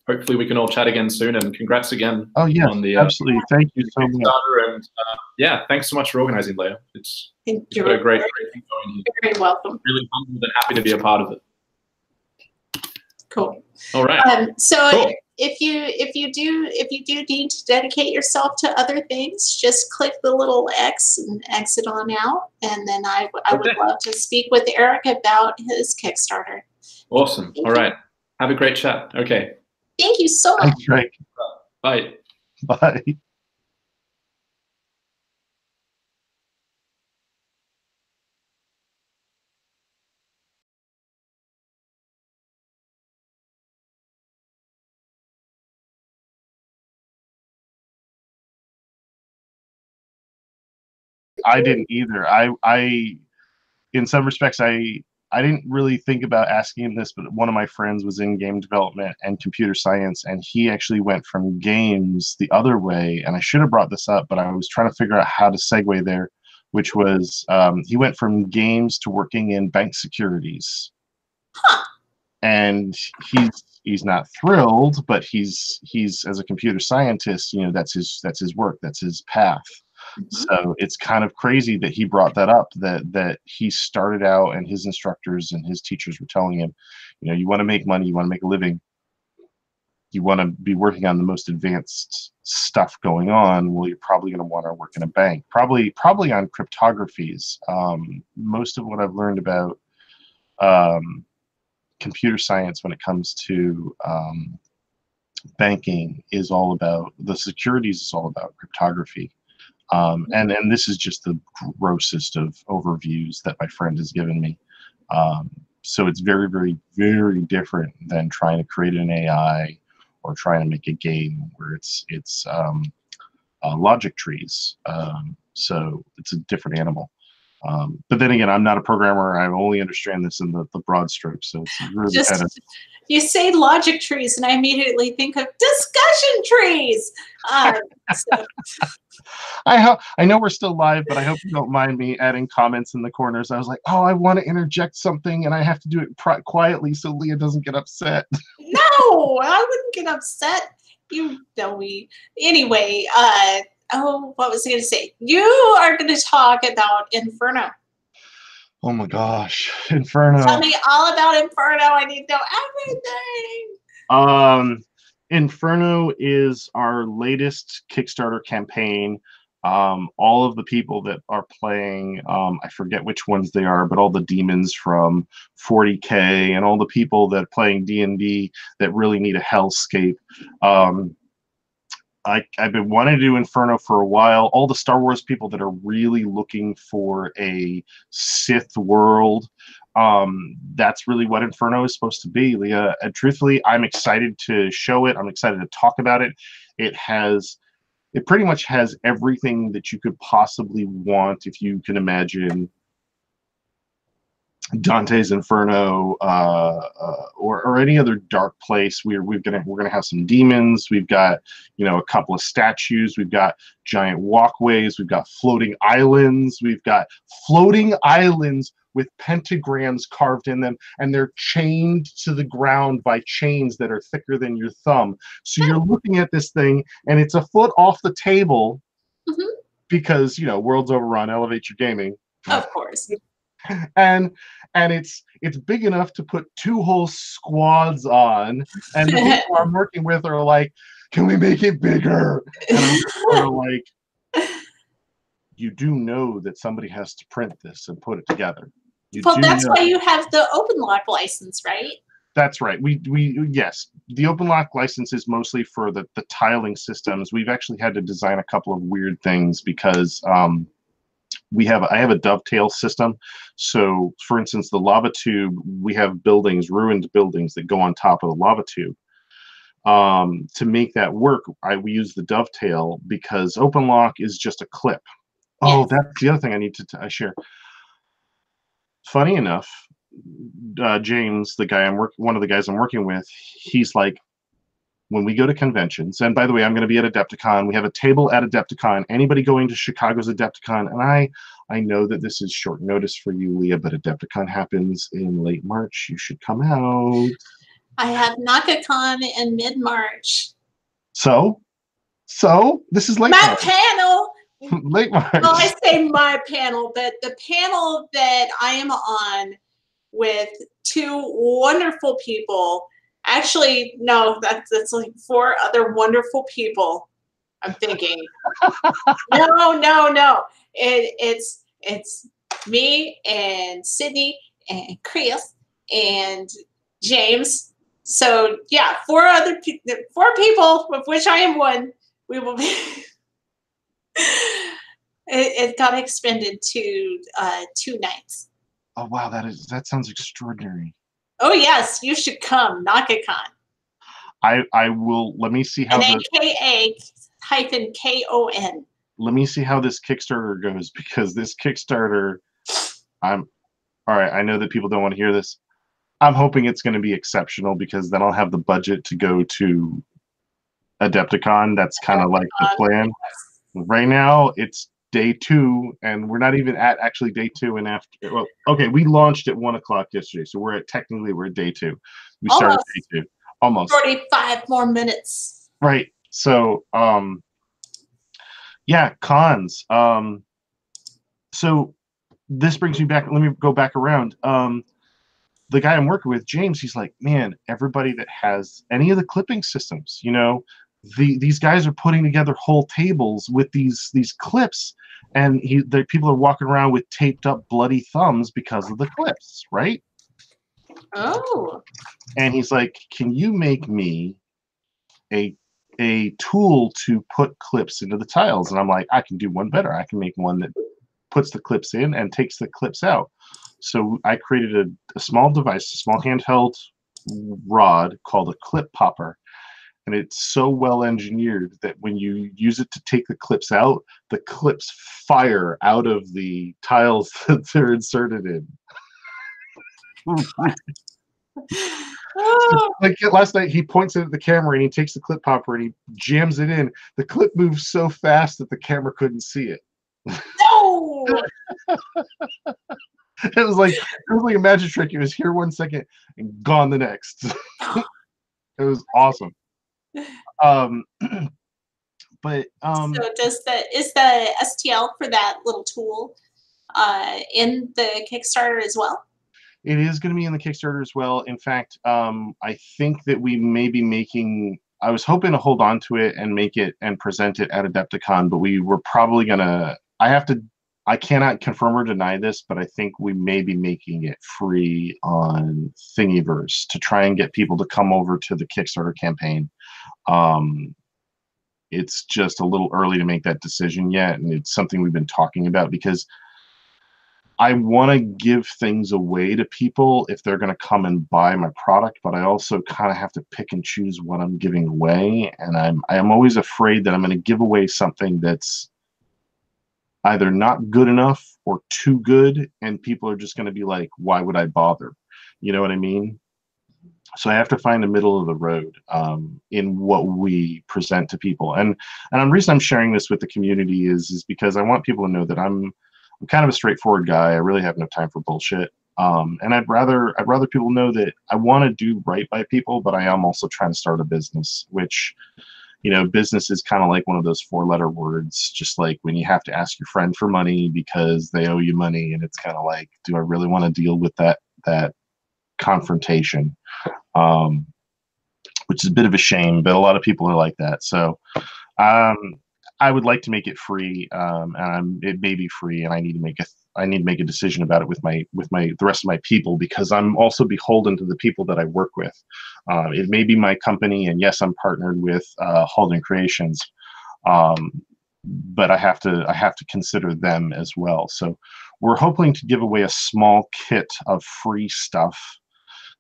hopefully we can all chat again soon. And congrats again. Oh yeah, on the, absolutely. Thank you so much. And yeah, thanks so much for organizing, Leah. It's got a great thing going here. You're very welcome. Really humbled and happy to be a part of it. Cool. All right. So cool. if you do need to dedicate yourself to other things, just click the little X and exit on out, and then I would love to speak with Eric about his Kickstarter. Awesome. All right. Have a great chat. Okay. Thank you so much. Thanks, Drake. Bye. Bye. I didn't either. I in some respects, I didn't really think about asking him this, but one of my friends was in game development and computer science, and he actually went from games the other way. And I should have brought this up, but I was trying to figure out how to segue there, which was he went from games to working in bank securities. Huh. And he's not thrilled, but he's as a computer scientist, you know, that's his work, that's his path. So it's kind of crazy that he brought that up, that he started out and his instructors and his teachers were telling him, you know, you want to make money, you want to make a living, you want to be working on the most advanced stuff going on, well, you're probably going to want to work in a bank, probably on cryptographies. Most of what I've learned about computer science when it comes to banking is all about the securities, is all about cryptography. And this is just the grossest of overviews that my friend has given me. So it's very, very, very different than trying to create an AI or trying to make a game where it's logic trees. So it's a different animal. But then again, I'm not a programmer. I only understand this in the broad strokes. So it's really Just, kind of... You say logic trees, and I immediately think of discussion trees. So. I know we're still live, but I hope you don't mind me adding comments in the corners. I was like, oh, I want to interject something, and I have to do it quietly so Leah doesn't get upset. No, I wouldn't get upset. You know me. Anyway, oh, what was I going to say? You are going to talk about Inferno. Oh my gosh, Inferno. Tell me all about Inferno. I need to know everything. Inferno is our latest Kickstarter campaign. All of the people that are playing, I forget which ones they are, but all the demons from 40K and all the people that are playing D&D that really need a hellscape. I've been wanting to do Inferno for a while. All the Star Wars people that are really looking for a Sith world, that's really what Inferno is supposed to be, Leah. And truthfully, I'm excited to show it. I'm excited to talk about it. It pretty much has everything that you could possibly want if you can imagine Dante's Inferno or any other dark place. We're gonna have some demons. We've got, you know, a couple of statues. We've got giant walkways. We've got floating islands. We've got floating islands with pentagrams carved in them, and they're chained to the ground by chains that are thicker than your thumb. So you're looking at this thing, and it's a foot off the table because, you know, world's overrun. Elevate your gaming. Of course. And it's big enough to put 2 whole squads on, and the people I'm working with are like, can we make it bigger? And I'm just sort of like, you do know that somebody has to print this and put it together. Well, that's why you have the open lock license, right? That's right. Yes, the open lock license is mostly for the tiling systems. We've actually had to design a couple of weird things because I have a dovetail system. So, for instance, the lava tube, we have ruined buildings that go on top of the lava tube. To make that work, we use the dovetail because open lock is just a clip. Yes. Oh, that's the other thing I need to share. Funny enough, James, one of the guys I'm working with, he's like, when we go to conventions, and by the way, I'm going to be at Adepticon. We have a table at Adepticon. Anybody going to Chicago's Adepticon? And I know that this is short notice for you, Leah, but Adepticon happens in late March. You should come out. I have NakaCon in mid-March. So this is late My March. panel. Late March. Well, I say my panel, but the panel that I am on with 2 wonderful people. Actually, no, that's like 4 other wonderful people. I'm thinking, no. It's me and Sydney and Chris and James. So yeah, 4 people, of which I am one. We will be. It got extended to 2 nights. Oh wow, that sounds extraordinary. Oh yes, you should come, NakaCon. I will. Let me see how. And AKA-KON. let me see how this Kickstarter goes, because this Kickstarter, all right, I know that people don't want to hear this. I'm hoping it's going to be exceptional, because then I'll have the budget to go to Adapticon. That's kind of like the plan. Right now, it's day 2, and we're not even at actually day 2. And after, well, okay, we launched at 1 o'clock yesterday, so we're at day 2. We started day 2, almost 45 more minutes. Right. So, yeah, cons. So this brings me back. Let me go back around. The guy I'm working with, James, he's like, man, everybody that has any of the clipping systems, these guys are putting together whole tables with these clips, and the people are walking around with taped up bloody thumbs because of the clips, right? Oh. And he's like, can you make me a tool to put clips into the tiles? And I'm like, I can do one better. I can make one that puts the clips in and takes the clips out. So I created a small device, a small handheld rod called a clip popper. And it's so well engineered that when you use it to take the clips out, the clips fire out of the tiles that they're inserted in. Like last night, he points it at the camera and he takes the clip popper and he jams it in. The clip moves so fast that the camera couldn't see it. No! It was like a magic trick. It was here 1 second and gone the next. It was awesome. But so is the STL for that little tool in the Kickstarter as well? It is going to be in the Kickstarter as well. In fact, I think that we may be making. I was hoping to hold on to it and make it and present it at Adapticon, but we were probably gonna. I cannot confirm or deny this, but I think we may be making it free on Thingiverse to try and get people to come over to the Kickstarter campaign. It's just a little early to make that decision yet, and it's something we've been talking about, because I want to give things away to people if they're going to come and buy my product, but I also kind of have to pick and choose what I'm giving away, and I'm always afraid that I'm going to give away something that's either not good enough or too good, and people are just going to be like, why would I bother? You know what I mean? So I have to find the middle of the road in what we present to people. And the reason I'm sharing this with the community is because I want people to know that I'm kind of a straightforward guy. I really have no time for bullshit. And I'd rather people know that I want to do right by people, but I am also trying to start a business, which, business is kind of like one of those 4-letter words, just like when you have to ask your friend for money because they owe you money, and it's kind of like, do I really want to deal with that confrontation? Which is a bit of a shame, but a lot of people are like that. So I would like to make it free, and it may be free, and I need to make a decision about it with the rest of my people, because I'm also beholden to the people that I work with. It may be my company, and yes, I'm partnered with Halden Creations, but I have to consider them as well. So we're hoping to give away a small kit of free stuff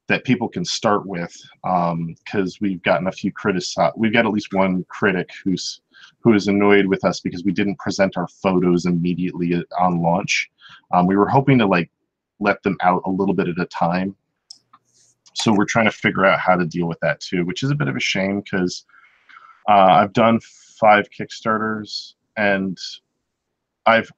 that people can start with, because we've gotten a few we've got at least one critic who is annoyed with us because we didn't present our photos immediately on launch. We were hoping to let them out a little bit at a time. So we're trying to figure out how to deal with that too, which is a bit of a shame, because I've done 5 Kickstarters and I've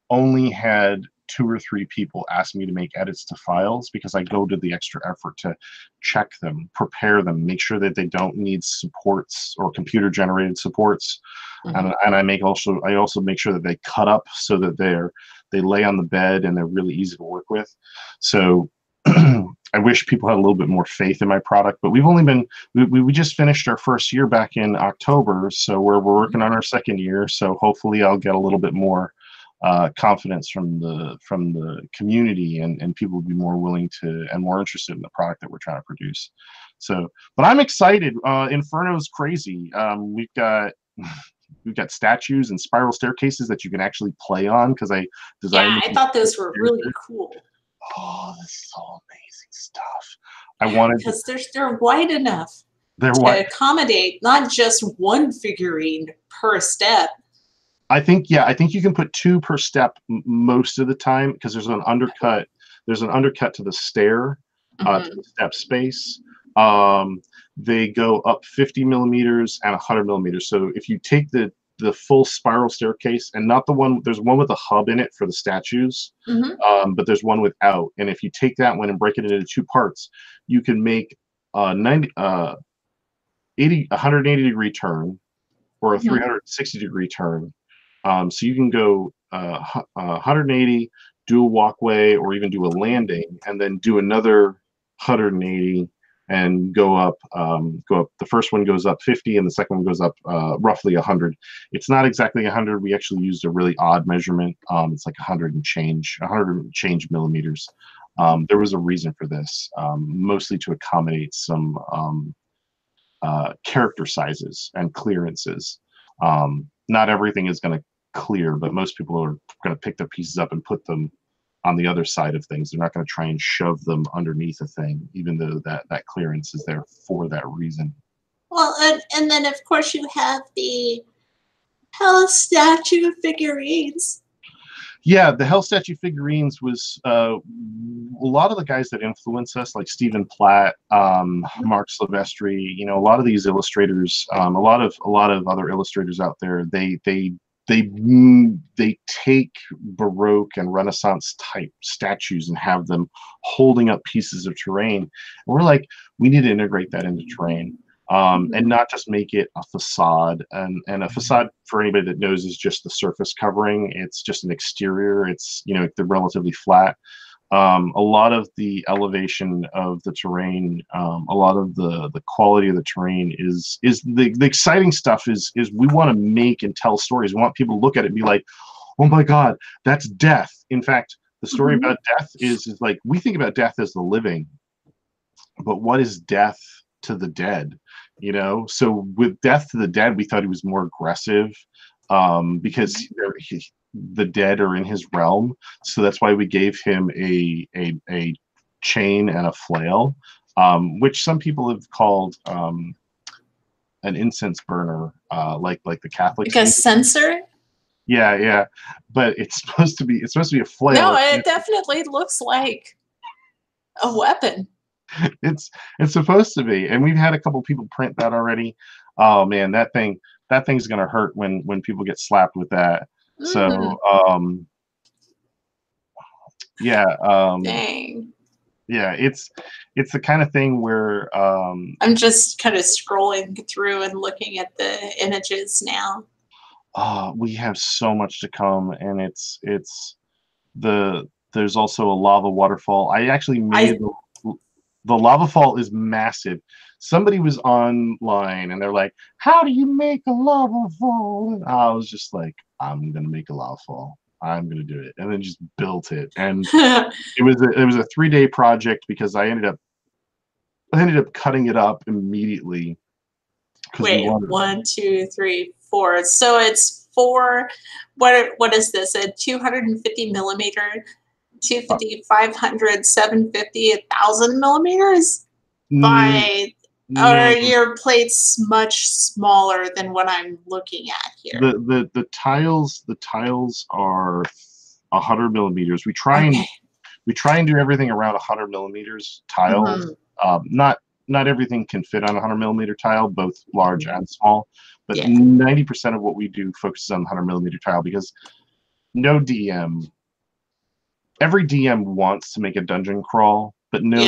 only had 2 or 3 people ask me to make edits to files, because I go to the extra effort to check them, prepare them, make sure that they don't need supports or computer generated supports. Mm-hmm. And I also make sure that they cut up so that they lay on the bed and they're really easy to work with. So I wish people had a little bit more faith in my product, but we just finished our first year back in October, so we're working on our second year. So hopefully I'll get a little bit more confidence from the community, and people will be more willing to and more interested in the product that we're trying to produce. So, but I'm excited. Inferno's crazy. We've got statues and spiral staircases that you can actually play on, because I designed. Yeah, I thought those were really cool. Oh, this is all amazing stuff. I wanted, because they're wide enough to accommodate not just one figurine per step. I think you can put 2 per step most of the time, because there's an undercut. There's an undercut to the stair, to the step space. They go up 50 millimeters and 100 millimeters. So if you take the full spiral staircase, and not the one, there's one with a hub in it for the statues, but there's one without. And if you take that one and break it into 2 parts, you can make a 180 degree turn or a 360 degree turn. So you can go 180, do a walkway, or even do a landing, and then do another 180 and go up. The first one goes up 50, and the second one goes up roughly 100. It's not exactly 100. We actually used a really odd measurement. It's like 100 and change millimeters. There was a reason for this, mostly to accommodate some character sizes and clearances. Not everything is going to clear, but most people are going to pick the pieces up and put them on the other side of things. They're not going to try and shove them underneath a thing, even though that clearance is there for that reason. Well, and then of course you have the Hell statue figurines. Yeah, the Hell statue figurines was a lot of the guys that influence us, like Stephen Platt, Mark Silvestri. You know, a lot of these illustrators, a lot of other illustrators out there. They take Baroque and Renaissance type statues and have them holding up pieces of terrain. And we're like, we need to integrate that into terrain. And not just make it a facade. And a facade, for anybody that knows, is just the surface covering. It's just an exterior. It's, you know, they're relatively flat. A lot of the elevation of the terrain, a lot of the quality of the terrain is the exciting stuff is we want to make and tell stories. We want people to look at it and be like, oh my God, that's death. In fact, the story about death is like, we think about death as the living, but what is death to the dead? You know, so with Death to the Dead, we thought he was more aggressive because the dead are in his realm. So that's why we gave him a chain and a flail, which some people have called an incense burner, like the Catholics. Like a censer? Yeah, but it's supposed to be a flail. No, it definitely looks like a weapon. It's supposed to be, and we've had a couple people print that already. Oh man, that thing's gonna hurt when people get slapped with that. So Dang. Yeah, it's the kind of thing where I'm just kind of scrolling through and looking at the images now. We have so much to come, and there's also a lava waterfall. I actually made the lava fall is massive. Somebody was online and they're like, how do you make a lava fall? And I was just like, I'm going to make a lava fall. I'm going to do it. And then just built it. And it was a 3-day project because I ended up cutting it up immediately. Wait, 1, 2, 3, 4. So it's 4, what is this? A 250 millimeter, 250, 500, 750, 1,000 millimeters? Or your plate's much smaller than what I'm looking at here. The tiles are 100 millimeters. We try and do everything around 100 millimeters tile. Not everything can fit on a 100 millimeter tile, both large and small. But 90% of what we do focuses on the 100 millimeter tile, because every DM wants to make a dungeon crawl, but no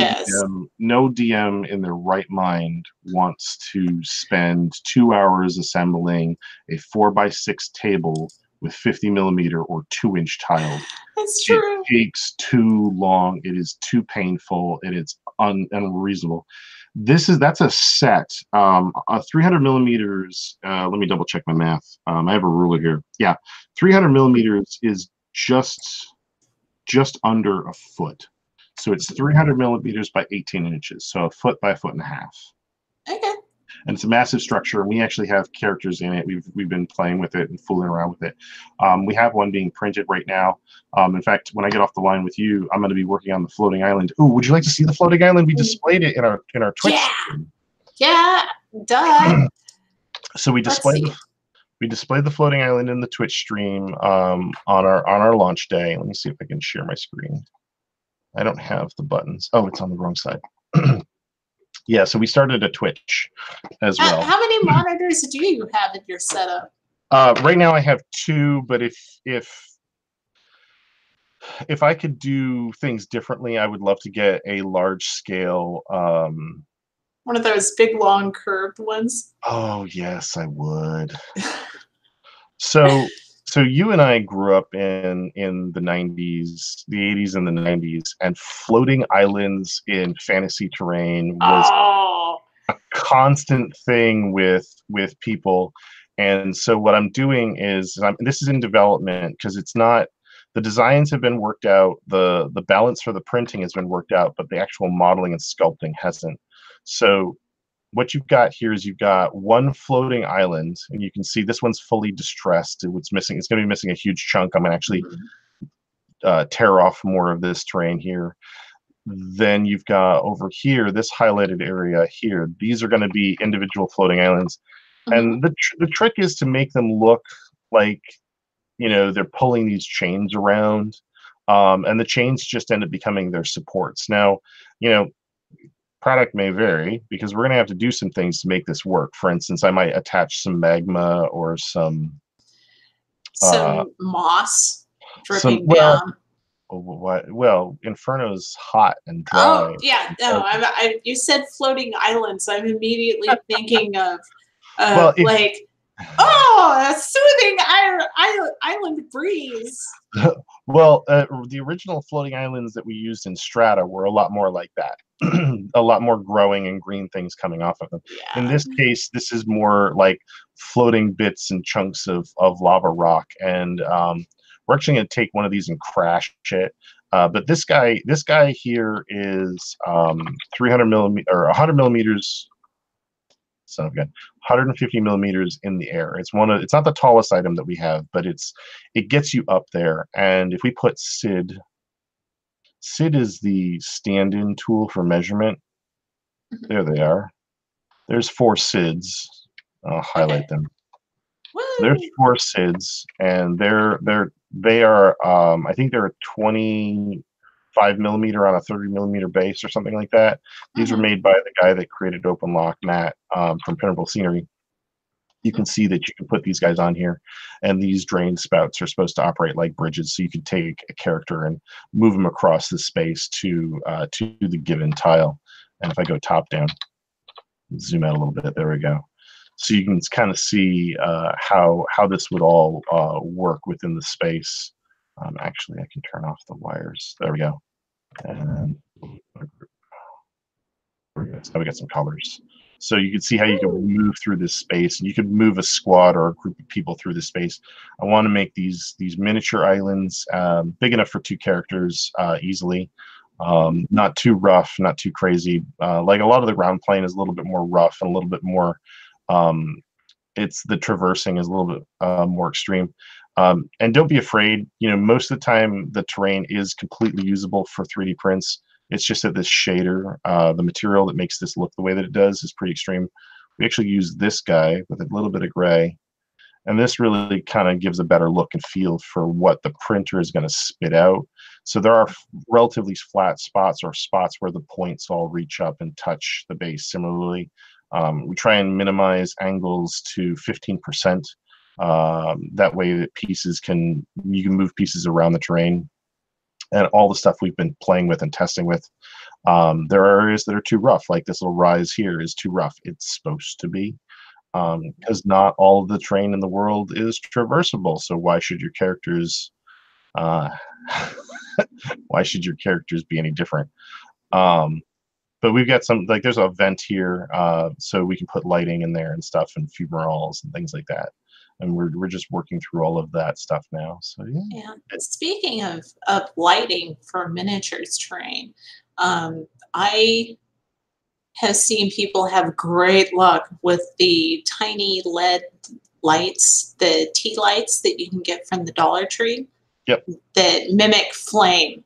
DM in their right mind wants to spend 2 hours assembling a 4x6 table with 50 millimeter or 2-inch tiles. That's true. It takes too long. It is too painful. It is unreasonable. That's a set. 300 millimeters. Let me double check my math. I have a ruler here. Yeah, 300 millimeters is just under a foot. So it's 300 millimeters by 18 inches. So a foot by a foot and a half. Okay. And it's a massive structure. And we actually have characters in it. We've been playing with it and fooling around with it. We have one being printed right now. In fact, when I get off the line with you, I'm going to be working on the floating island. Ooh, would you like to see the floating island? We displayed it in our Twitch stream. Yeah, duh. So we displayed We displayed the floating island in the Twitch stream on our launch day. Let me see if I can share my screen. I don't have the buttons. Oh, it's on the wrong side. Yeah, so we started a Twitch as well. How many monitors do you have in your setup? Right now I have 2, but if I could do things differently, I would love to get a large scale. One of those big, long, curved ones. Oh yes, I would. So you and I grew up in the 90s, the 80s and the 90s, and floating islands in fantasy terrain was a constant thing with people. And so what I'm doing is this is in development because it's not, the designs have been worked out, the balance for the printing has been worked out, but the actual modeling and sculpting hasn't. So what you've got here is you've got one floating island, and you can see this one's fully distressed. What's missing? It's going to be missing a huge chunk. I'm going to actually tear off more of this terrain here. Then you've got over here, this highlighted area here. These are going to be individual floating islands. And the trick is to make them look like, you know, they're pulling these chains around. And the chains just end up becoming their supports. Now, you know, product may vary because we're going to have to do some things to make this work. For instance, I might attach some magma or some moss dripping down. Well, Inferno's hot and dry. Oh yeah, no. You said floating islands. I'm immediately thinking of like, a soothing island breeze. Well, the original floating islands that we used in Strata were a lot more like that. A lot more growing and green things coming off of them. Yeah. In this case, this is more like floating bits and chunks of lava rock. And we're actually going to take one of these and crash it. But this guy here is 300 millimeter or 100 millimeters. Son of a gun, 150 millimeters in the air. It's not the tallest item that we have, but it gets you up there. And if we put SID is the stand-in tool for measurement. There they are. There's 4 SIDs. I'll highlight them. So there's 4 SIDs, and they are I think they're a 25 millimeter on a 30 millimeter base or something like that. These were made by the guy that created OpenLock, Matt, from Printable Scenery. You can see that you can put these guys on here, and these drain spouts are supposed to operate like bridges, so you can take a character and move them across the space to the given tile. And if I go top down, zoom out a little bit, there we go. So you can kind of see how this would all work within the space. Actually, I can turn off the wires. There we go. And so we got some colors. So you can see how you can move through this space, and you could move a squad or a group of people through this space. I want to make these miniature islands big enough for 2 characters easily. Not too rough, not too crazy. Like a lot of the ground plane is a little bit more rough and a little bit more. The traversing is a little bit more extreme. And don't be afraid. You know, most of the time the terrain is completely usable for 3D prints. It's just that this shader, the material that makes this look the way that it does, is pretty extreme. We actually use this guy with a little bit of gray, and this really kind of gives a better look and feel for what the printer is going to spit out. So there are relatively flat spots or spots where the points all reach up and touch the base similarly. We try and minimize angles to 15%. That way that you can move pieces around the terrain. And all the stuff we've been playing with and testing with, there are areas that are too rough. Like this little rise here is too rough. It's supposed to be, because not all of the terrain in the world is traversable. So why should your characters be any different? But we've got some, like there's a vent here, so we can put lighting in there and stuff, and fumaroles and things like that. And we're just working through all of that stuff now. So yeah. Speaking of lighting for miniatures terrain, I have seen people have great luck with the tiny LED lights, the tea lights that you can get from the Dollar Tree. Yep. That mimic flame.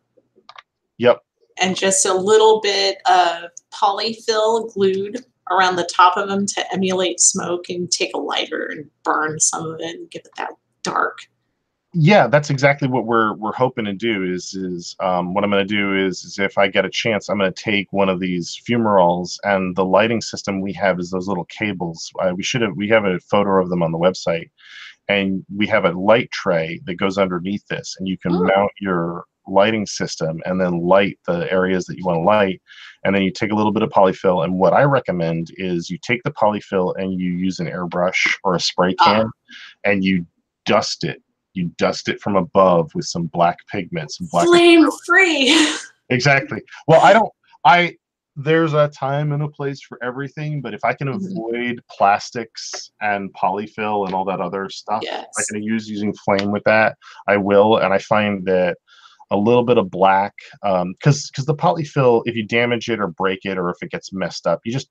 Yep. And just a little bit of polyfill glued around the top of them to emulate smoke and take a lighter and burn some of it and give it that dark. Yeah, that's exactly what we're hoping to do. Is what I'm going to do is if I get a chance, I'm going to take one of these fumaroles, and the lighting system we have is those little cables. We have a photo of them on the website, and we have a light tray that goes underneath this, and you can mount your lighting system and then light the areas that you want to light, and then you take a little bit of polyfill. And what I recommend is you take the polyfill and you use an airbrush or a spray can, and you dust it. You dust it from above with some black pigment, some black flame free. Exactly. Well, there's a time and a place for everything, but if I can avoid plastics and polyfill and all that other stuff, I can use using flame with that, I will. And I find that a little bit of black, because the polyfill, if you damage it or break it, or if it gets messed up, you just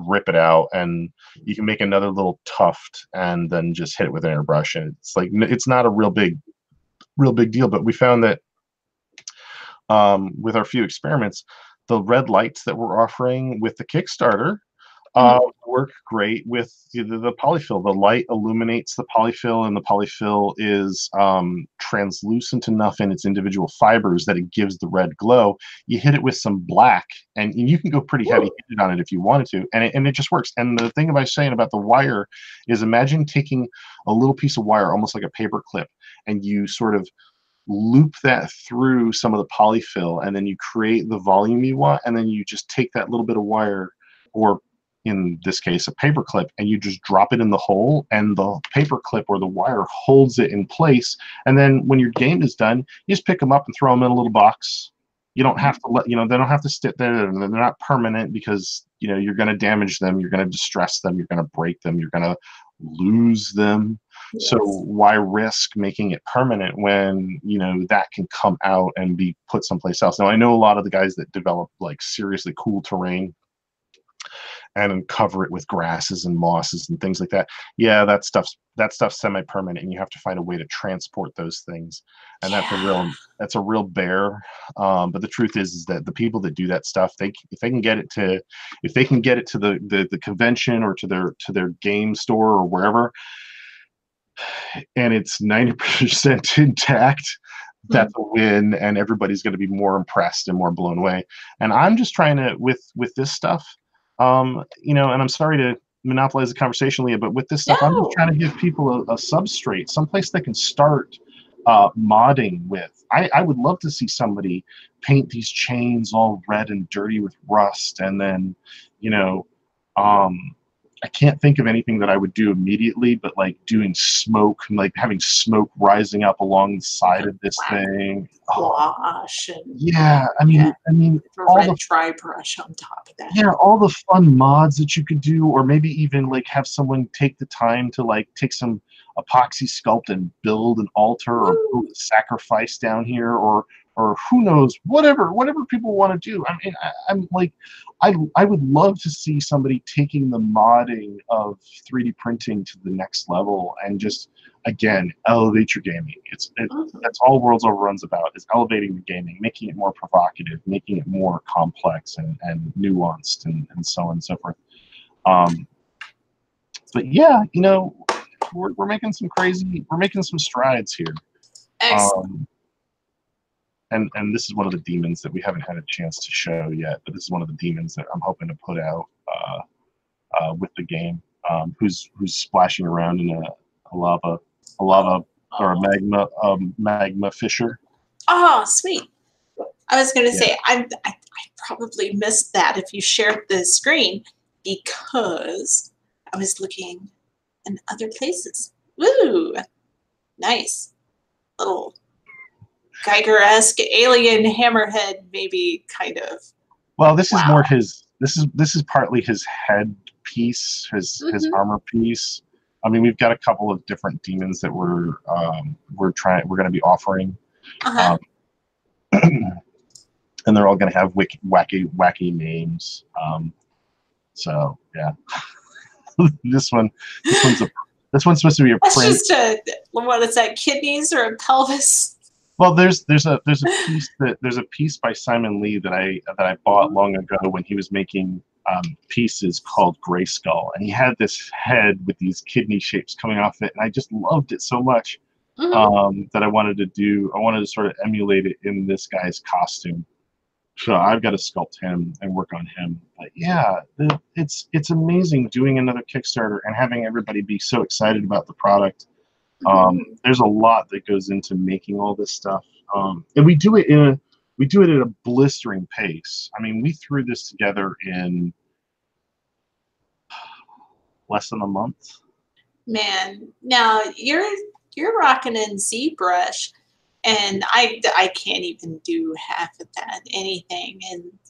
rip it out and you can make another little tuft and then just hit it with an airbrush, and it's like, it's not a real big deal. But we found that with our few experiments, the red lights that we're offering with the Kickstarter work great with the polyfill. The light illuminates the polyfill, and the polyfill is translucent enough in its individual fibers that it gives the red glow. You hit it with some black, and you can go pretty heavy-handed on it if you wanted to, and it just works. And the thing about saying about the wire is, imagine taking a little piece of wire, almost like a paper clip, and you sort of loop that through some of the polyfill, and then you create the volume you want, and then you just take that little bit of wire, or in this case a paper clip, and you just drop it in the hole, and the paper clip or the wire holds it in place. And then when your game is done, you just pick them up and throw them in a little box. You don't have to they don't have to sit there, and they're not permanent, because you're going to damage them, you're going to distress them, you're going to break them, you're going to lose them. Yes. So why risk making it permanent when that can come out and be put someplace else? Now, I know a lot of the guys that develop like seriously cool terrain and cover it with grasses and mosses and things like that. Yeah, that stuff's semi-permanent, and you have to find a way to transport those things, and that's a real bear. But the truth is that the people that do that stuff, if they can get it to the convention or to their game store or wherever, and it's 90% intact, that's a win, and everybody's going to be more impressed and more blown away. And I'm just trying to, with this stuff, and I'm sorry to monopolize the conversation, Leah, but with this stuff, I'm just trying to give people a substrate, someplace they can start modding with. I would love to see somebody paint these chains all red and dirty with rust, and then, I can't think of anything that I would do immediately, but like doing smoke, like having smoke rising up along the side of this thing. Wash I mean, all the dry brush on top of that. Yeah, all the fun mods that you could do, or maybe even like have someone take the time to like take some epoxy sculpt and build an altar or build a sacrifice down here, or who knows, whatever people want to do. I mean, I'm like, I would love to see somebody taking the modding of 3D printing to the next level and just, again, elevate your gaming. That's all Worlds Overrun's about, is elevating the gaming, making it more provocative, making it more complex and nuanced, and so on and so forth. But yeah, we're making some strides here. Excellent. And this is one of the demons that we haven't had a chance to show yet, but this is one of the demons that I'm hoping to put out with the game, who's splashing around in a lava or a magma fissure. Oh, sweet. I was going to say, I probably missed that if you shared the screen, because I was looking in other places. Woo! Nice. Little Geiger-esque alien hammerhead, maybe, kind of. Well, this is more his. This is partly his head piece, his armor piece. I mean, we've got a couple of different demons that we're going to be offering, and they're all going to have wacky names. So yeah, this one's supposed to be a print. That's just what is that? Kidneys or a pelvis? Well, there's a piece by Simon Lee that I bought long ago when he was making piece is called Gray Skull, and he had this head with these kidney shapes coming off it, and I just loved it so much that I wanted to sort of emulate it in this guy's costume. So I've got to sculpt him and work on him. But yeah, it's amazing doing another Kickstarter and having everybody be so excited about the product. There's a lot that goes into making all this stuff, and we do it at a blistering pace. I mean, we threw this together in less than a month. Man, now you're rocking in ZBrush, and I can't even do half of that. Anything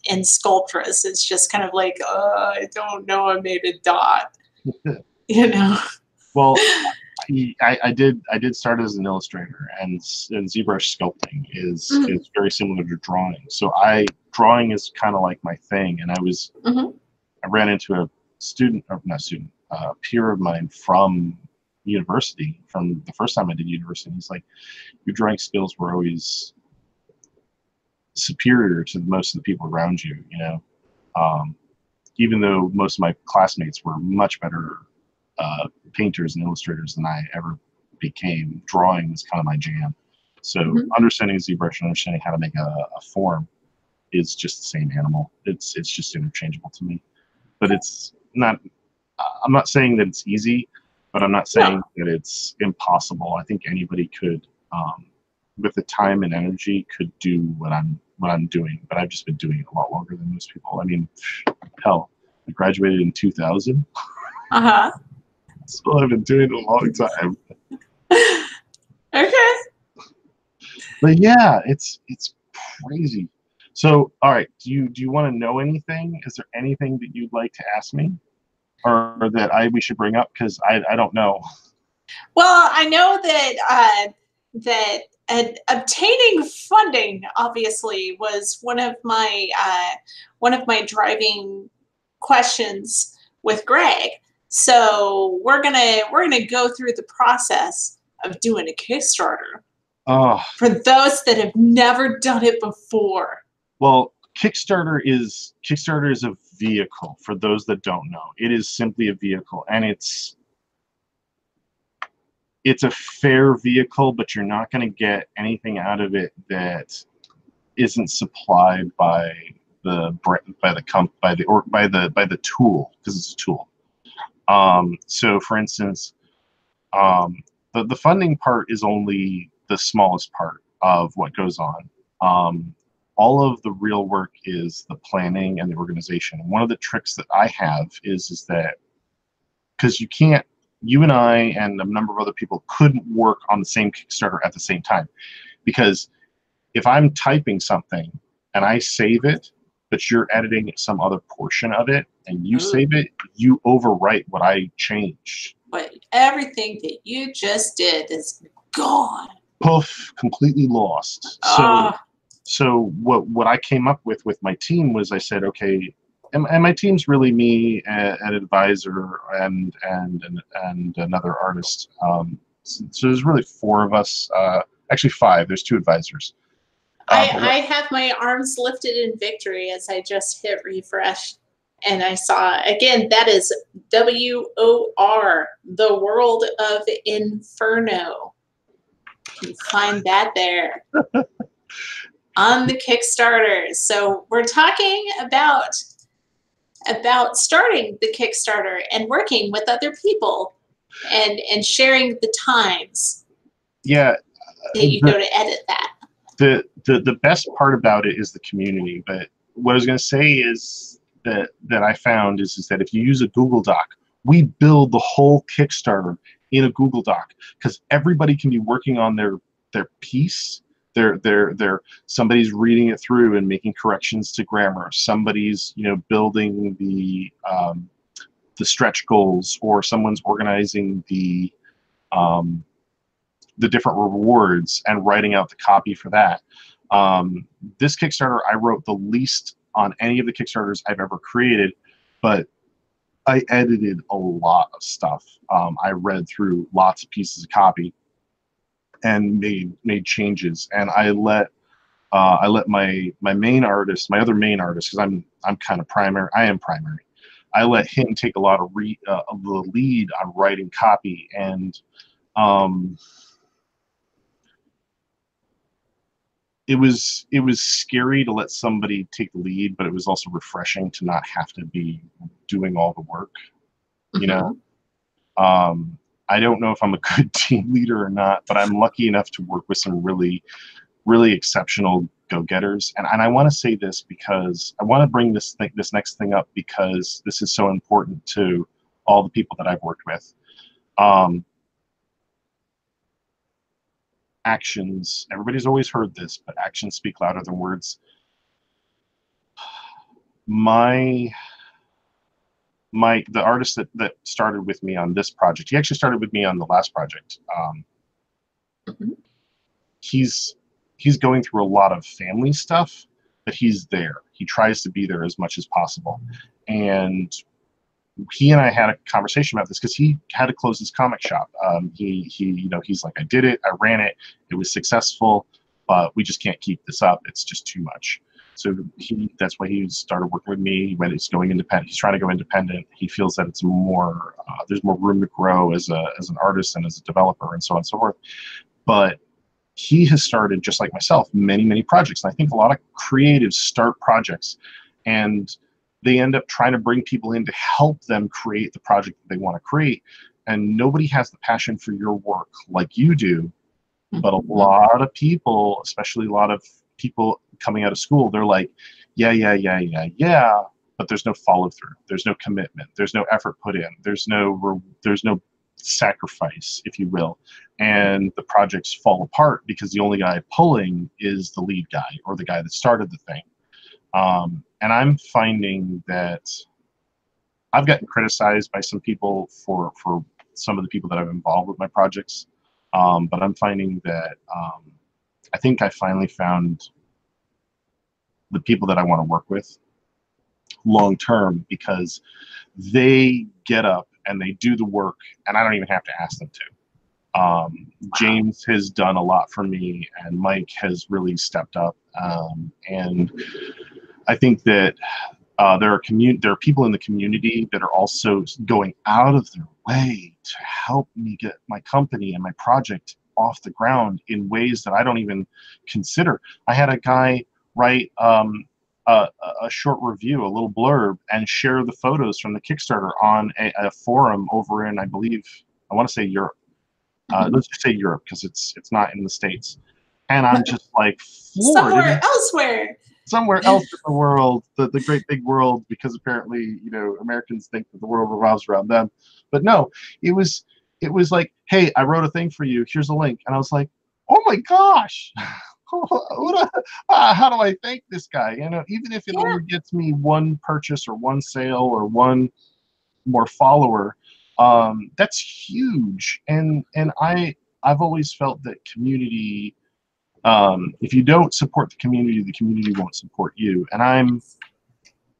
in Sculptress, it's just kind of like, I don't know, I made a dot. You know. Well, I did start as an illustrator, and ZBrush sculpting is very similar to drawing. So drawing is kind of like my thing, and I ran into a peer of mine from university, from the first time I did university. He's like, your drawing skills were always superior to most of the people around you, you know, even though most of my classmates were much better painters and illustrators than I ever became. Drawing was kind of my jam. So understanding ZBrush and understanding how to make a form is just the same animal. It's just interchangeable to me. But it's not, I'm not saying that it's easy, but I'm not saying that it's impossible. I think anybody could, with the time and energy, could do what I'm doing. But I've just been doing it a lot longer than most people. I mean, hell, I graduated in 2000. So I've been doing it a long time. Okay. But yeah, it's crazy. So, all right, do you want to know anything? Is there anything that you'd like to ask me, or that we should bring up? Because I don't know. Well, I know that obtaining funding obviously was one of my driving questions with Greg. So we're gonna go through the process of doing a Kickstarter. For those that have never done it before. Well, Kickstarter is a vehicle. For those that don't know, it is simply a vehicle, and it's a fair vehicle, but you're not going to get anything out of it that isn't supplied by the tool, because it's a tool. So, for instance, the funding part is only the smallest part of what goes on. All of the real work is the planning and the organization. And one of the tricks that I have is that, because you and I and a number of other people couldn't work on the same Kickstarter at the same time, because if I'm typing something and I save it, but you're editing some other portion of it and you save it, you overwrite what I changed. But everything that you just did is gone. Poof, completely lost. So what I came up with my team was, I said, okay, and my team's really me, an advisor, and another artist. So there's really 4 of us. Actually 5. There's 2 advisors. I have my arms lifted in victory as I just hit refresh, and I saw again that is WOR, the World of Inferno. You can find that there. On the Kickstarter. So we're talking about starting the Kickstarter and working with other people and sharing the times. Yeah. That you go to edit that. The best part about it is the community. But what I was going to say is that I found is that if you use a Google Doc, we build the whole Kickstarter in a Google Doc, because everybody can be working on their piece. They're somebody's reading it through and making corrections to grammar. Somebody's building the stretch goals, or someone's organizing the different rewards and writing out the copy for that. This Kickstarter, I wrote the least on any of the Kickstarters I've ever created, but I edited a lot of stuff. I read through lots of pieces of copy and made changes, and I let my main artist, my other main artist, because I'm kind of primary. I am primary. I let him take a lot of the lead on writing copy, and it was scary to let somebody take the lead, but it was also refreshing to not have to be doing all the work. You know, I don't know if I'm a good team leader or not, but I'm lucky enough to work with some really, really exceptional go-getters. And I want to say this because I want to bring this next thing up because this is so important to all the people that I've worked with. Actions, everybody's always heard this, but actions speak louder than words. The artist that started with me on this project, he actually started with me on the last project. He's going through a lot of family stuff, but he's there. He tries to be there as much as possible. And he and I had a conversation about this because he had to close his comic shop. He's like, I did it, I ran it, it was successful, but we just can't keep this up. It's just too much. So that's why he started working with me when it's going independent. He's trying to go independent. He feels that it's more, there's more room to grow as an artist and as a developer and so on and so forth. But he has started, just like myself, many, many projects. And I think a lot of creatives start projects and they end up trying to bring people in to help them create the project that they want to create. And nobody has the passion for your work like you do. But a lot of people, especially a lot of people coming out of school, they're like, yeah, but there's no follow through. There's no commitment. There's no effort put in. There's no sacrifice, if you will. And the projects fall apart because the only guy pulling is the lead guy or the guy that started the thing. And I'm finding that I've gotten criticized by some people for some of the people that I've involved with my projects. But I'm finding that I think I finally found the people that I want to work with long term because they get up and they do the work and I don't even have to ask them to. James has done a lot for me and Mike has really stepped up. And I think that there are people in the community that are also going out of their way to help me get my company and my project off the ground in ways that I don't even consider. I had a guy write a short review, a little blurb, and share the photos from the Kickstarter on a forum over in, I want to say Europe. Let's just say Europe because it's not in the States. And I'm just like floored. Somewhere else in the world, the great big world, because apparently, Americans think that the world revolves around them. But no, it was like, hey, I wrote a thing for you. Here's a link. And I was like, oh my gosh, how do I thank this guy? Even if it only gets me one purchase or one sale or one more follower, that's huge. And I've always felt that community. If you don't support the community won't support you. And I'm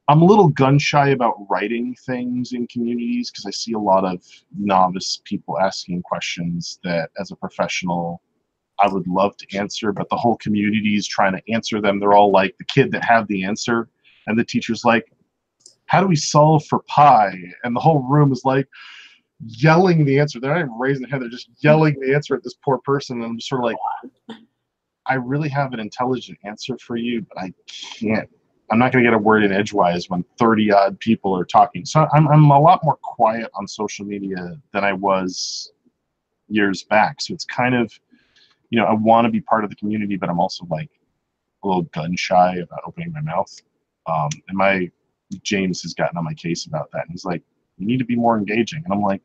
a little gun shy about writing things in communities because I see a lot of novice people asking questions that as a professional I would love to answer, but the whole community is trying to answer them. They're all like the kid that had the answer and the teacher's like, how do we solve for pi? And the whole room is like yelling the answer. They're not even raising their hand, they're just yelling the answer at this poor person. And I'm just sort of like, I really have an intelligent answer for you, but I'm not going to get a word in edgewise when 30 odd people are talking. So I'm a lot more quiet on social media than I was years back. So it's kind of, I want to be part of the community, but I'm also like a little gun shy about opening my mouth. And James has gotten on my case about that. And he's like, you need to be more engaging. And I'm like,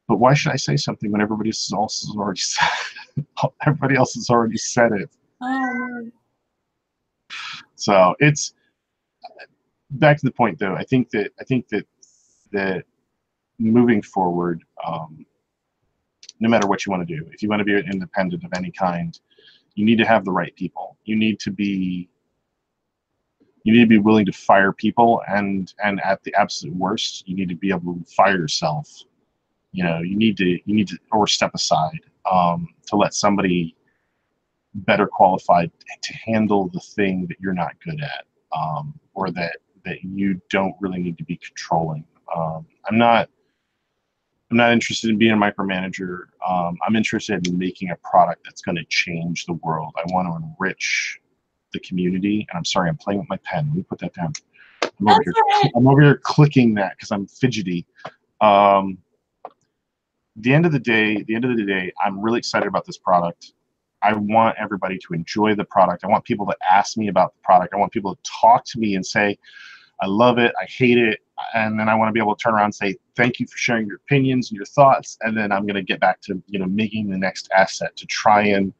but why should I say something when everybody else has already said it? Everybody else has already said it. So it's back to the point, though. I think that moving forward, no matter what you want to do, if you want to be an independent of any kind, you need to have the right people. You need to be willing to fire people, and at the absolute worst, you need to be able to fire yourself. You need to or step aside to let somebody better qualified to handle the thing that you're not good at, or that that you don't really need to be controlling. I'm not interested in being a micromanager. I'm interested in making a product that's going to change the world. I want to enrich the community. And I'm sorry, I'm playing with my pen. Let me put that down. I'm over here clicking that because I'm fidgety. The end of the day, I'm really excited about this product. I want everybody to enjoy the product. I want people to ask me about the product. I want people to talk to me and say, I love it, I hate it, and then I want to be able to turn around and say, thank you for sharing your opinions and your thoughts, and then I'm going to get back to, you know, making the next asset to try and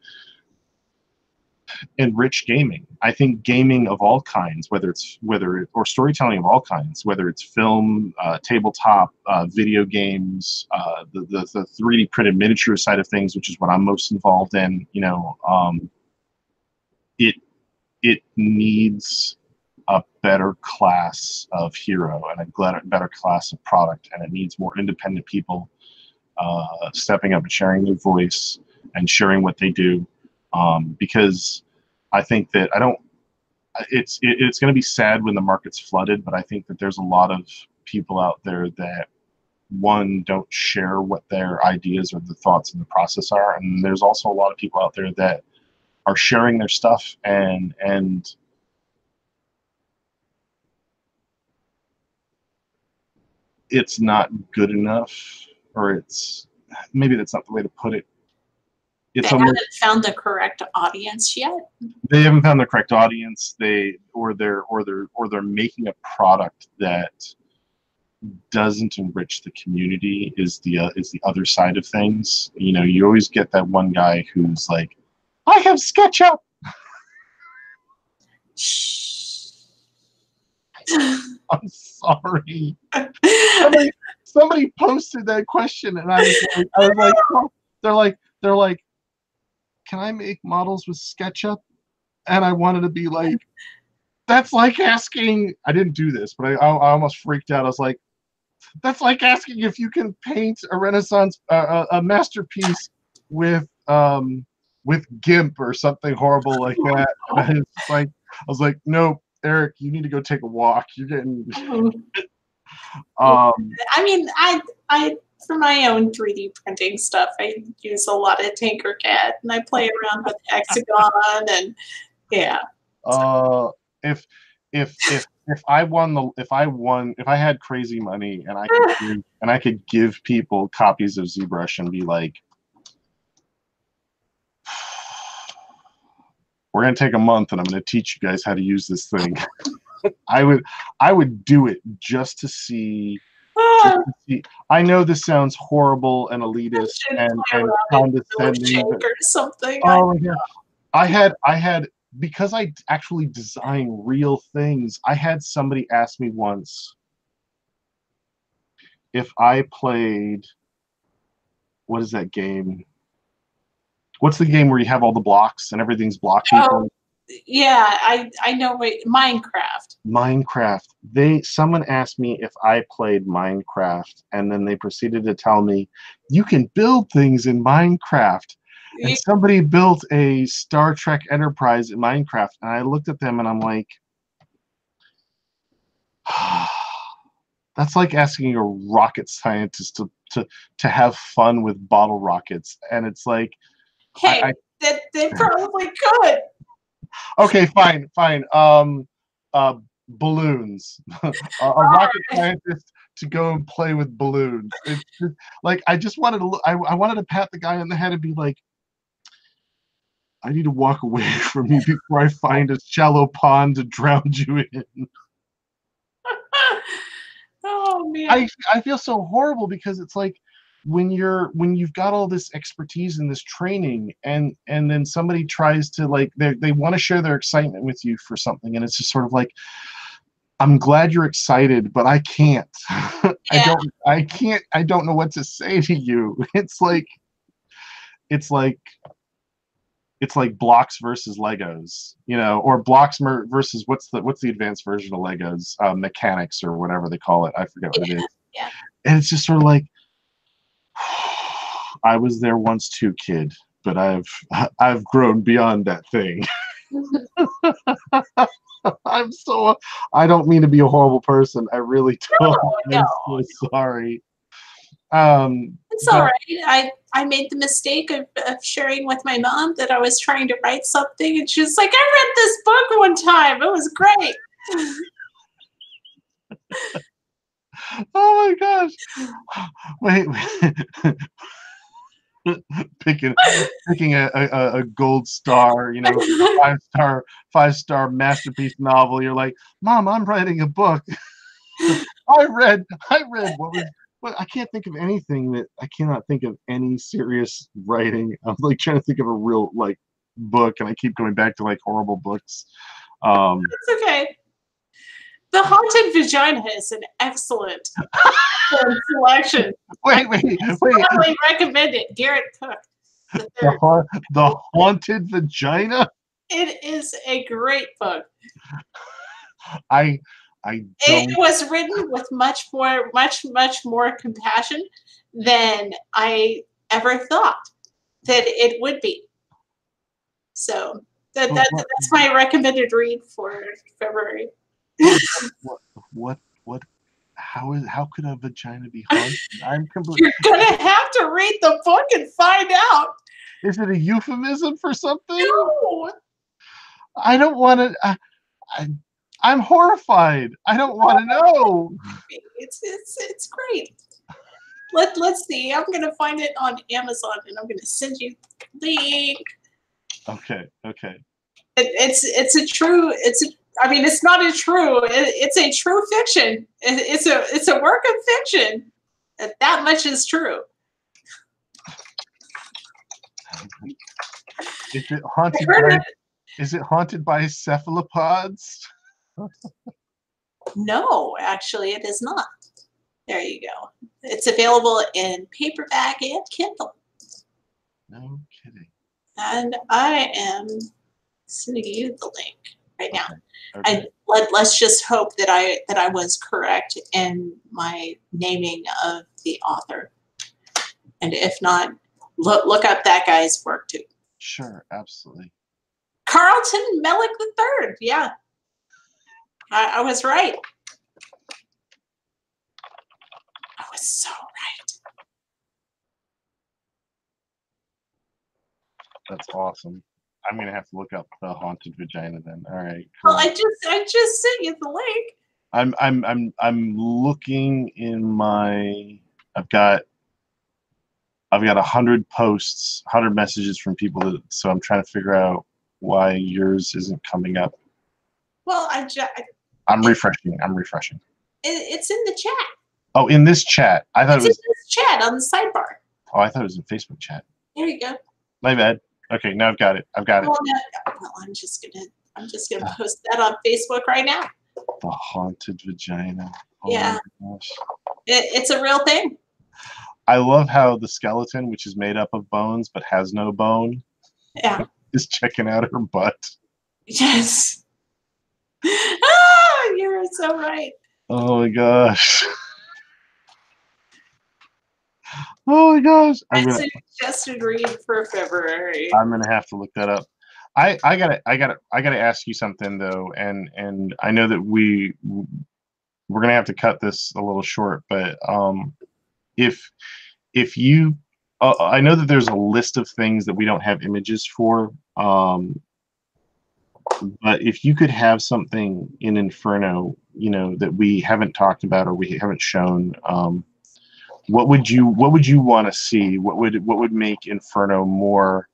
enrich gaming. I think gaming of all kinds, or storytelling of all kinds, whether it's film, tabletop, video games, the 3D printed miniature side of things, which is what I'm most involved in. You know, it needs a better class of hero and a better class of product, and it needs more independent people stepping up and sharing their voice and sharing what they do, because I think that it's going to be sad when the market's flooded, but I think that there's a lot of people out there that, one, don't share what their ideas or the thoughts in the process are, and there's also a lot of people out there that are sharing their stuff and it's not good enough, or maybe that's not the way to put it. They haven't found the correct audience yet. They haven't found the correct audience. They're making a product that doesn't enrich the community. Is the other side of things. You know, you always get that one guy who's like, I have SketchUp. I'm sorry. Somebody posted that question, and I was like, oh. They're like, can I make models with SketchUp? And I wanted to be like, that's like asking. I didn't do this, but I almost freaked out. I was like, that's like asking if you can paint a Renaissance a masterpiece with GIMP or something horrible like that. And I was like, no, Eric, you need to go take a walk. You're getting. I mean, I for my own 3D printing stuff, I use a lot of Tinkercad, and I play around with Hexagon, and yeah. If I had crazy money and I could give people copies of ZBrush and be like, we're gonna take a month and I'm gonna teach you guys how to use this thing. I would do it just to see. I know this sounds horrible and elitist and condescending. Or something. Oh my God. I had because I actually design real things. I had somebody ask me once if I played, what is that game? What's the game where you have all the blocks and everything's block people? Yeah, I know. Minecraft. Someone asked me if I played Minecraft, and then they proceeded to tell me you can build things in Minecraft. And somebody built a Star Trek Enterprise in Minecraft, and I looked at them and I'm like, that's like asking a rocket scientist to have fun with bottle rockets, and it's like, hey, they probably could. Okay, fine. Balloons. A rocket scientist to go and play with balloons. It's just, like, I just wanted to I wanted to pat the guy on the head and be like, I need to walk away from you before I find a shallow pond to drown you in. Oh man. I feel so horrible because it's like when you've got all this expertise and this training, and then somebody tries to, like, they want to share their excitement with you for something, and it's just sort of like, I'm glad you're excited, but I can't. Yeah. I don't know what to say to you. It's like blocks versus Legos, you know, or blocks versus what's the advanced version of Legos, mechanics or whatever they call it. I forget what it is. Yeah. And it's just sort of like, I was there once too, kid, but I've grown beyond that thing. I don't mean to be a horrible person. I really don't. No, I'm so sorry. it's all right. I made the mistake of sharing with my mom that I was trying to write something, and she was like, "I read this book one time. It was great." Oh my gosh! Wait. picking a gold star, five-star masterpiece novel. You're like, Mom, I'm writing a book. I read I can't think of anything I cannot think of any serious writing. I'm like trying to think of a real like book, and I keep going back to like horrible books. It's okay. The Haunted Vagina is an excellent selection. Wait. I strongly recommend it. Garrett Cook. The Haunted Vagina. It is a great book. I don't. It was written with much more compassion than I ever thought that it would be. So that's my recommended read for February. What? How could a vagina be haunted? I'm completely. You're gonna have to read the book and find out. Is it a euphemism for something? No. I don't want to. I'm horrified. I don't want to know. It's great. Let's see. I'm gonna find it on Amazon and I'm gonna send you the link. Okay. It's a true. I mean, it's not a true. It's a true fiction. It's a work of fiction. That much is true. Is it haunted by cephalopods? No, actually, it is not. There you go. It's available in paperback and Kindle. No kidding. And I am sending you the link right now. Okay. Let's just hope that I was correct in my naming of the author. And if not, look up that guy's work too. Sure, absolutely. Carlton Mellick III. Yeah. I was right. I was so right. That's awesome. I'm gonna have to look up the Haunted Vagina then. All right. Cool. Well, I just sent you the link. I'm looking in my. I've got 100 posts, 100 messages from people so I'm trying to figure out why yours isn't coming up. Well, I'm refreshing. It's in the chat. Oh, in this chat. I thought it was in this chat on the sidebar. Oh, I thought it was in Facebook chat. There you go. My bad. Okay, now I've got it. Well, I'm just gonna post that on Facebook right now. The Haunted Vagina. Oh Yeah. my gosh. It's a real thing. I love how the skeleton, which is made up of bones but has no bone, is checking out her butt. Yes. Ah, you're so right. Oh my gosh. Oh my gosh. That's a suggested read for February. I'm gonna have to look that up. I gotta ask you something though, and I know that we're gonna have to cut this a little short, but if you I know that there's a list of things that we don't have images for, but if you could have something in Inferno, that we haven't talked about or we haven't shown, what would you want to see? What would make Inferno more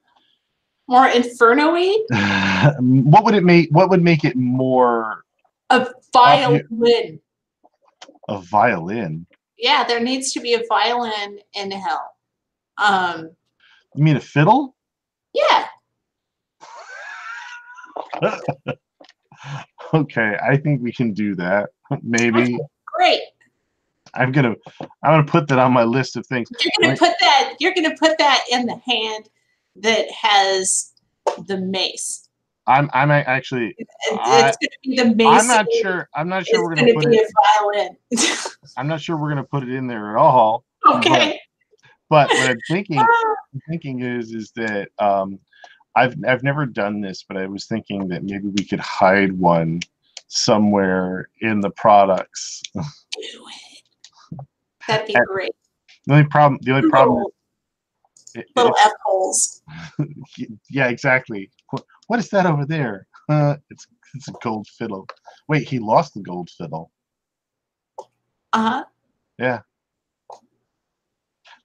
Inferno-y? What would make it more a violin? A violin? Yeah, there needs to be a violin in hell. You mean a fiddle? Yeah. Okay, I think we can do that. Maybe. Okay, great. I'm gonna put that on my list of things. You're gonna put that in the hand that has the mace. I'm actually. It's gonna be the mace. I'm not sure we're gonna put it. A violin. I'm not sure we're gonna put it in there at all. Okay. But what I'm thinking is that I've never done this, but I was thinking that maybe we could hide one somewhere in the products. Do it. That'd be great. The only problem Little F holes. yeah, exactly. What is that over there? It's a gold fiddle. Wait, he lost the gold fiddle. Uh-huh. Yeah.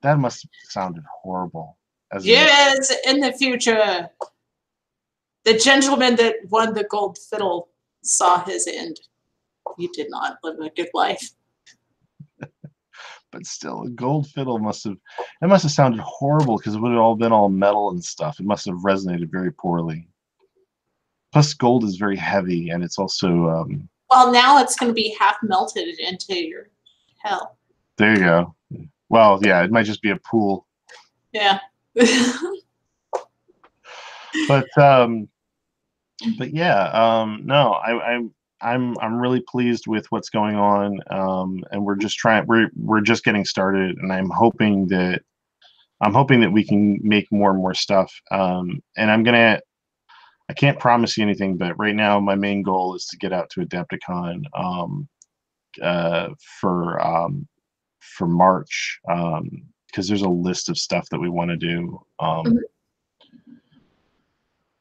That must have sounded horrible. Yes, in the future, the gentleman that won the gold fiddle saw his end. He did not live a good life. But still, a gold fiddle must have sounded horrible because it would have all been all metal and stuff. It must have resonated very poorly. Plus, gold is very heavy, and it's also well, now it's going to be half melted into your hell. There you go. Well, yeah, it might just be a pool. Yeah. But yeah, no, I'm really pleased with what's going on, and we're just getting started, and I'm hoping that we can make more and more stuff. And I can't promise you anything, but right now my main goal is to get out to Adapticon for March, because there's a list of stuff that we want to do.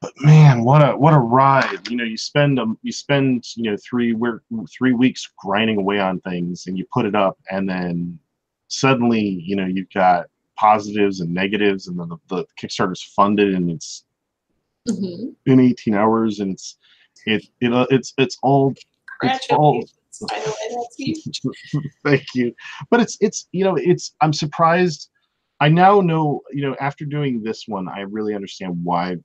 But man, what a ride! You spend 3 weeks grinding away on things, and you put it up, and then suddenly you've got positives and negatives, and then the Kickstarter's funded, and it's in 18 hours, and it's all. By the way, that's huge. Thank you. But it's I'm surprised. I now know, after doing this one, I really understand why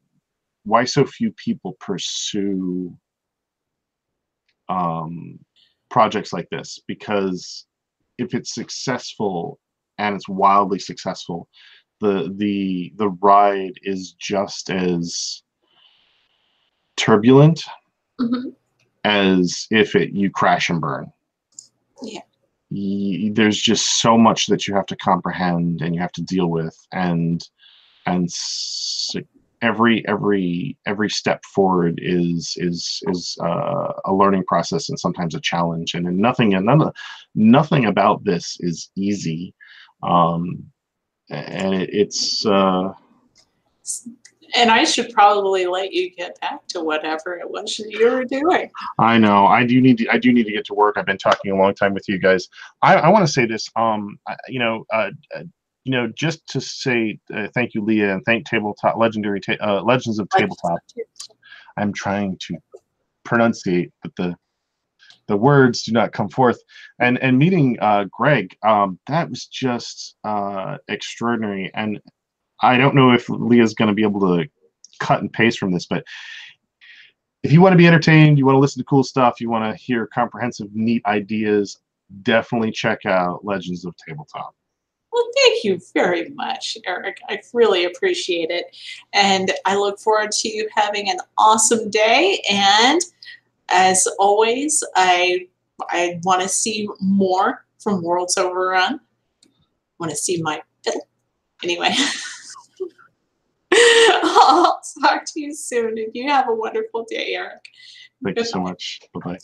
so few people pursue projects like this, because if it's successful, and it's wildly successful, the ride is just as turbulent as if you crash and burn. Yeah. There's just so much that you have to comprehend and you have to deal with, and every step forward is a learning process, and sometimes a challenge, and nothing about this is easy, and it's and I should probably let you get back to whatever it was you were doing. I know. I do need to get to work. I've been talking a long time with you guys. I want to say this. Just to say thank you, Leah, and thank Legends of Tabletop. I'm trying to pronunciate, but the words do not come forth. And meeting Greg, that was just extraordinary. And I don't know if Leah's going to be able to cut and paste from this, but if you want to be entertained, you want to listen to cool stuff, you want to hear comprehensive, neat ideas, definitely check out Legends of Tabletop. Well, thank you very much, Eric. I really appreciate it. And I look forward to you having an awesome day. And as always, I want to see more from Worlds Overrun. I want to see my fiddle. Anyway. I'll talk to you soon, and you have a wonderful day, Eric. Thank you so much. Bye-bye.